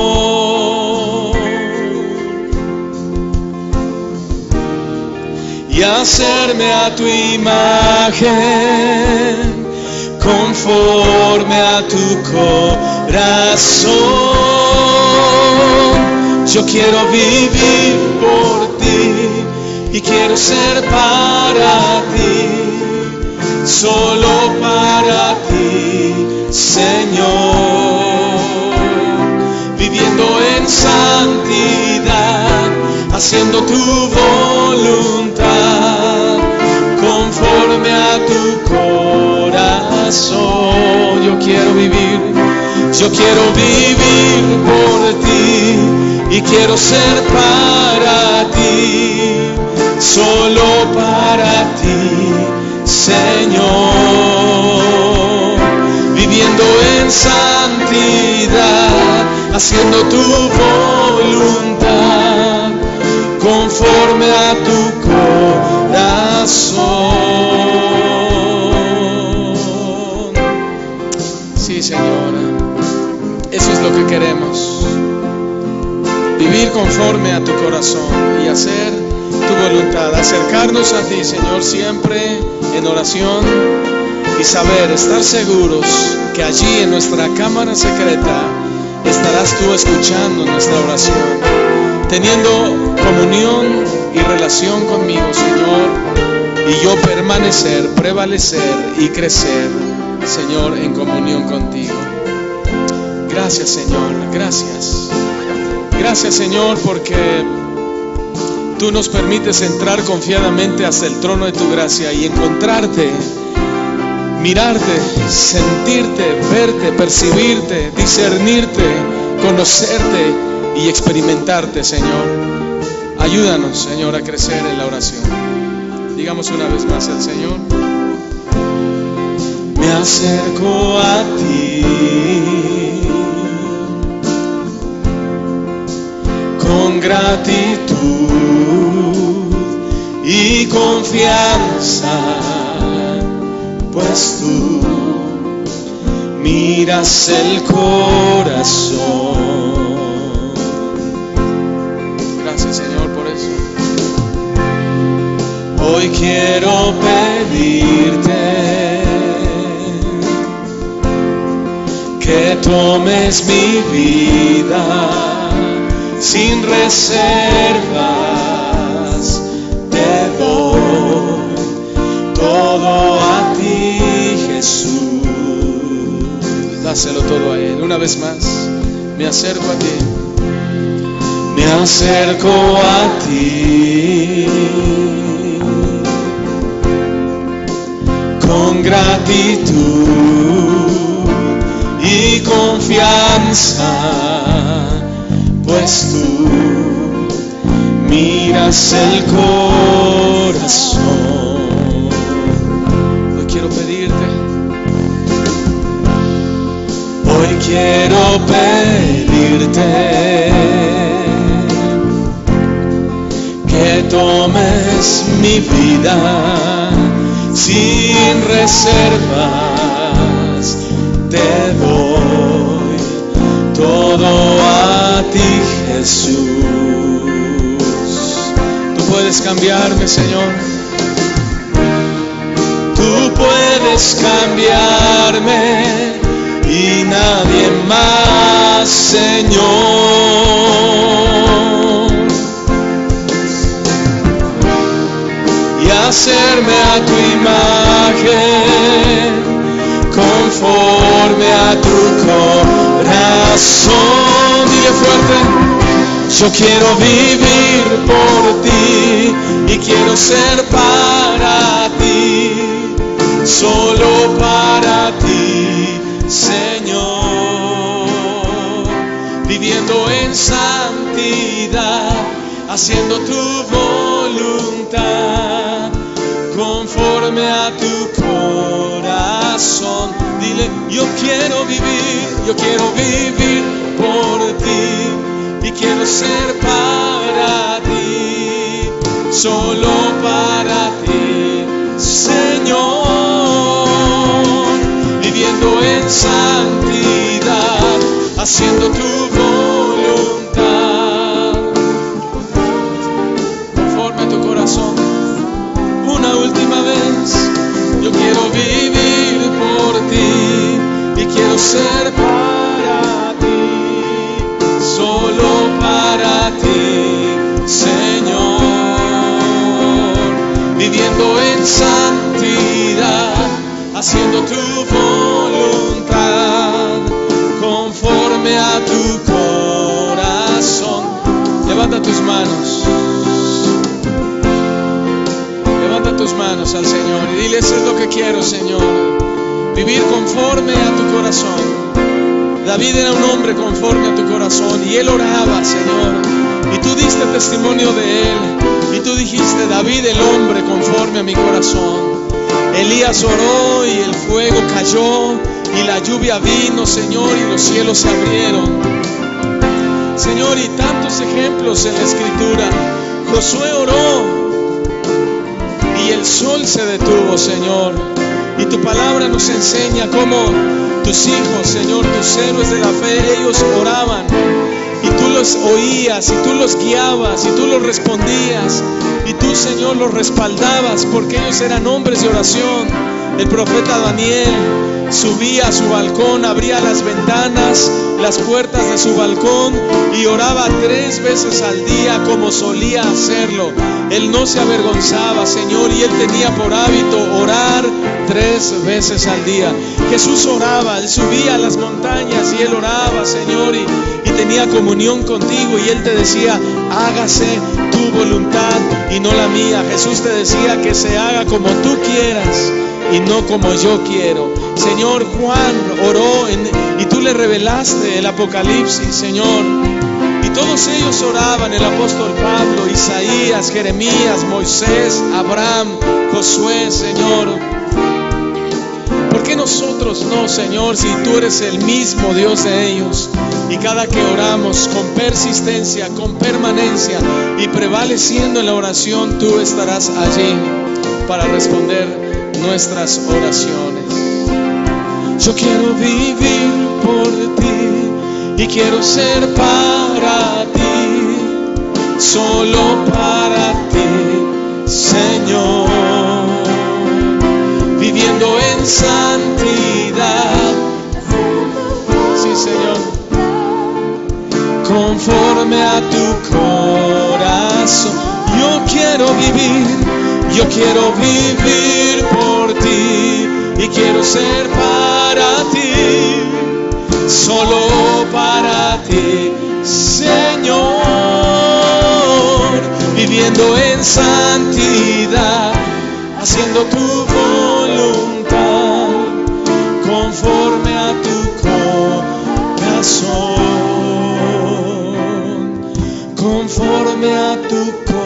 Y hacerme a tu imagen, conforme a tu corazón. Yo quiero vivir por ti y quiero ser para ti, solo para ti, Señor. Viviendo en santidad, haciendo tu voluntad, conforme a tu corazón. Yo quiero vivir por ti y quiero ser para ti, solo para ti, Señor. Viviendo en santidad, haciendo tu voluntad, conforme a tu corazón. Sí, Señor, eso es lo que queremos. Vivir conforme a tu corazón y hacer tu voluntad. Acercarnos a ti, Señor, siempre en oración y estar seguros que allí en nuestra cámara secreta estarás tú escuchando nuestra oración, teniendo comunión y relación conmigo, Señor, y yo permanecer, prevalecer y crecer, Señor, en comunión contigo. Gracias, Señor, gracias. Gracias, Señor, porque tú nos permites entrar confiadamente hasta el trono de tu gracia y encontrarte, mirarte, sentirte, verte, percibirte, discernirte, conocerte y experimentarte, Señor. Ayúdanos, Señor, a crecer en la oración. Digamos una vez más al Señor: me acerco a ti con gratitud y confianza, pues tú miras el corazón. Gracias, Señor, por eso. Hoy quiero pedirte que tomes mi vida sin reservas. Te doy todo a ti, Jesús. Dáselo todo a Él. Una vez más, me acerco a ti. Me acerco a ti con gratitud y confianza, pues tú miras el corazón. Hoy quiero pedirte, hoy quiero pedirte que tomes mi vida sin reservas. Te doy todo a ti, Jesús. Tú puedes cambiarme, Señor. Tú puedes cambiarme y nadie más, Señor. Y hacerme a tu imagen, conforme a tu corazón. Dile fuerte: yo quiero vivir por ti y quiero ser para ti, solo para ti, Señor. Viviendo en santidad, haciendo tu voluntad, conforme a tu corazón. Dile: yo quiero vivir por ti y quiero ser para ti, solo para ti, Señor. Viviendo en santidad, haciendo tu voluntad, conforme a tu corazón. Una última vez: yo quiero vivir por ti y quiero ser para ti, solo para ti, Señor. Viviendo en santidad, haciendo tu voluntad, conforme a tu corazón. Levanta tus manos. Tus manos al Señor y dile: eso es lo que quiero, Señor, vivir conforme a tu corazón. David era un hombre conforme a tu corazón y él oraba, Señor, y tú diste testimonio de él y tú dijiste: David, el hombre conforme a mi corazón. Elías oró y el fuego cayó y la lluvia vino, Señor, y los cielos se abrieron, Señor, y tantos ejemplos en la Escritura. Josué oró y el sol se detuvo, Señor. Y tu palabra nos enseña cómo tus hijos, Señor, tus héroes de la fe, ellos oraban y tú los oías y tú los guiabas y tú los respondías y tú, Señor, los respaldabas porque ellos eran hombres de oración. El profeta Daniel subía a su balcón, abría las ventanas, las puertas de su balcón y oraba 3 veces al día como solía hacerlo. Él no se avergonzaba, Señor, y él tenía por hábito orar 3 veces al día. Jesús oraba, él subía a las montañas y él oraba, Señor, y tenía comunión contigo y él te decía: hágase tu voluntad y no la mía. Jesús te decía que se haga como tú quieras y no como yo quiero. Señor, Juan oró y tú le revelaste el Apocalipsis, Señor. Y todos ellos oraban: el apóstol Pablo, Isaías, Jeremías, Moisés, Abraham, Josué, Señor. ¿Por qué nosotros no, Señor, si tú eres el mismo Dios de ellos? Y cada que oramos con persistencia, con permanencia y prevaleciendo en la oración, tú estarás allí para responder nuestras oraciones. Yo quiero vivir por ti y quiero ser para ti, solo para ti, Señor, viviendo en santidad. Sí, Señor, conforme a tu corazón. Yo quiero vivir por ti y quiero ser para ti, solo para ti, Señor, viviendo en santidad, haciendo tu voluntad, conforme a tu corazón, conforme a tu corazón.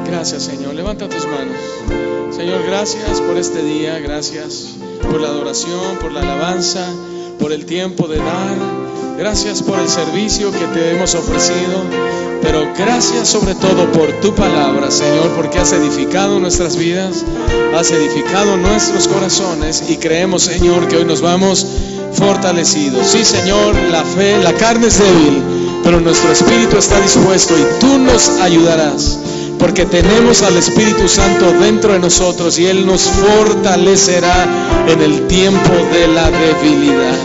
Gracias, Señor. Levanta tus manos. Señor, gracias por este día, gracias por la adoración, por la alabanza, por el tiempo de dar. Gracias por el servicio que te hemos ofrecido, pero gracias sobre todo por tu palabra, Señor, porque has edificado nuestras vidas, has edificado nuestros corazones y creemos, Señor, que hoy nos vamos fortalecidos. Sí, Señor, la fe, la carne es débil, pero nuestro espíritu está dispuesto y tú nos ayudarás, porque tenemos al Espíritu Santo dentro de nosotros y Él nos fortalecerá en el tiempo de la debilidad.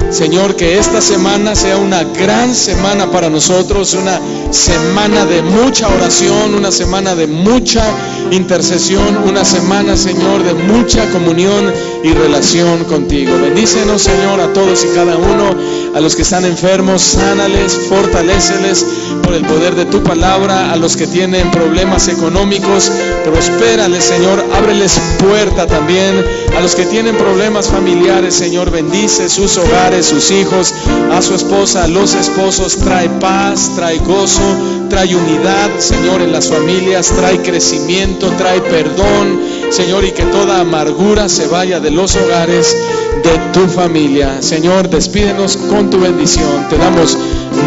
Señor, que esta semana sea una gran semana para nosotros, una semana de mucha oración, una semana de mucha intercesión, una semana, Señor, de mucha comunión y relación contigo. Bendícenos, Señor, a todos y cada uno, a los que están enfermos, sánales, fortaléceles por el poder de tu palabra, a los que tienen problemas económicos, prospérales, Señor, ábreles puerta también, a los que tienen problemas familiares, Señor, bendice sus hogares, sus hijos, a su esposa, a los esposos, trae paz, trae gozo, trae unidad, Señor, en las familias, trae crecimiento, trae perdón, Señor, y que toda amargura se vaya de los hogares de tu familia. Señor, despídenos con tu bendición. Te damos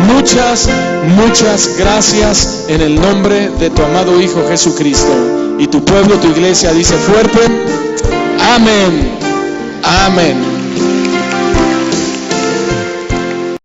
muchas gracias en el nombre de tu amado Hijo Jesucristo. Y tu pueblo, tu iglesia dice fuerte: amén, amén.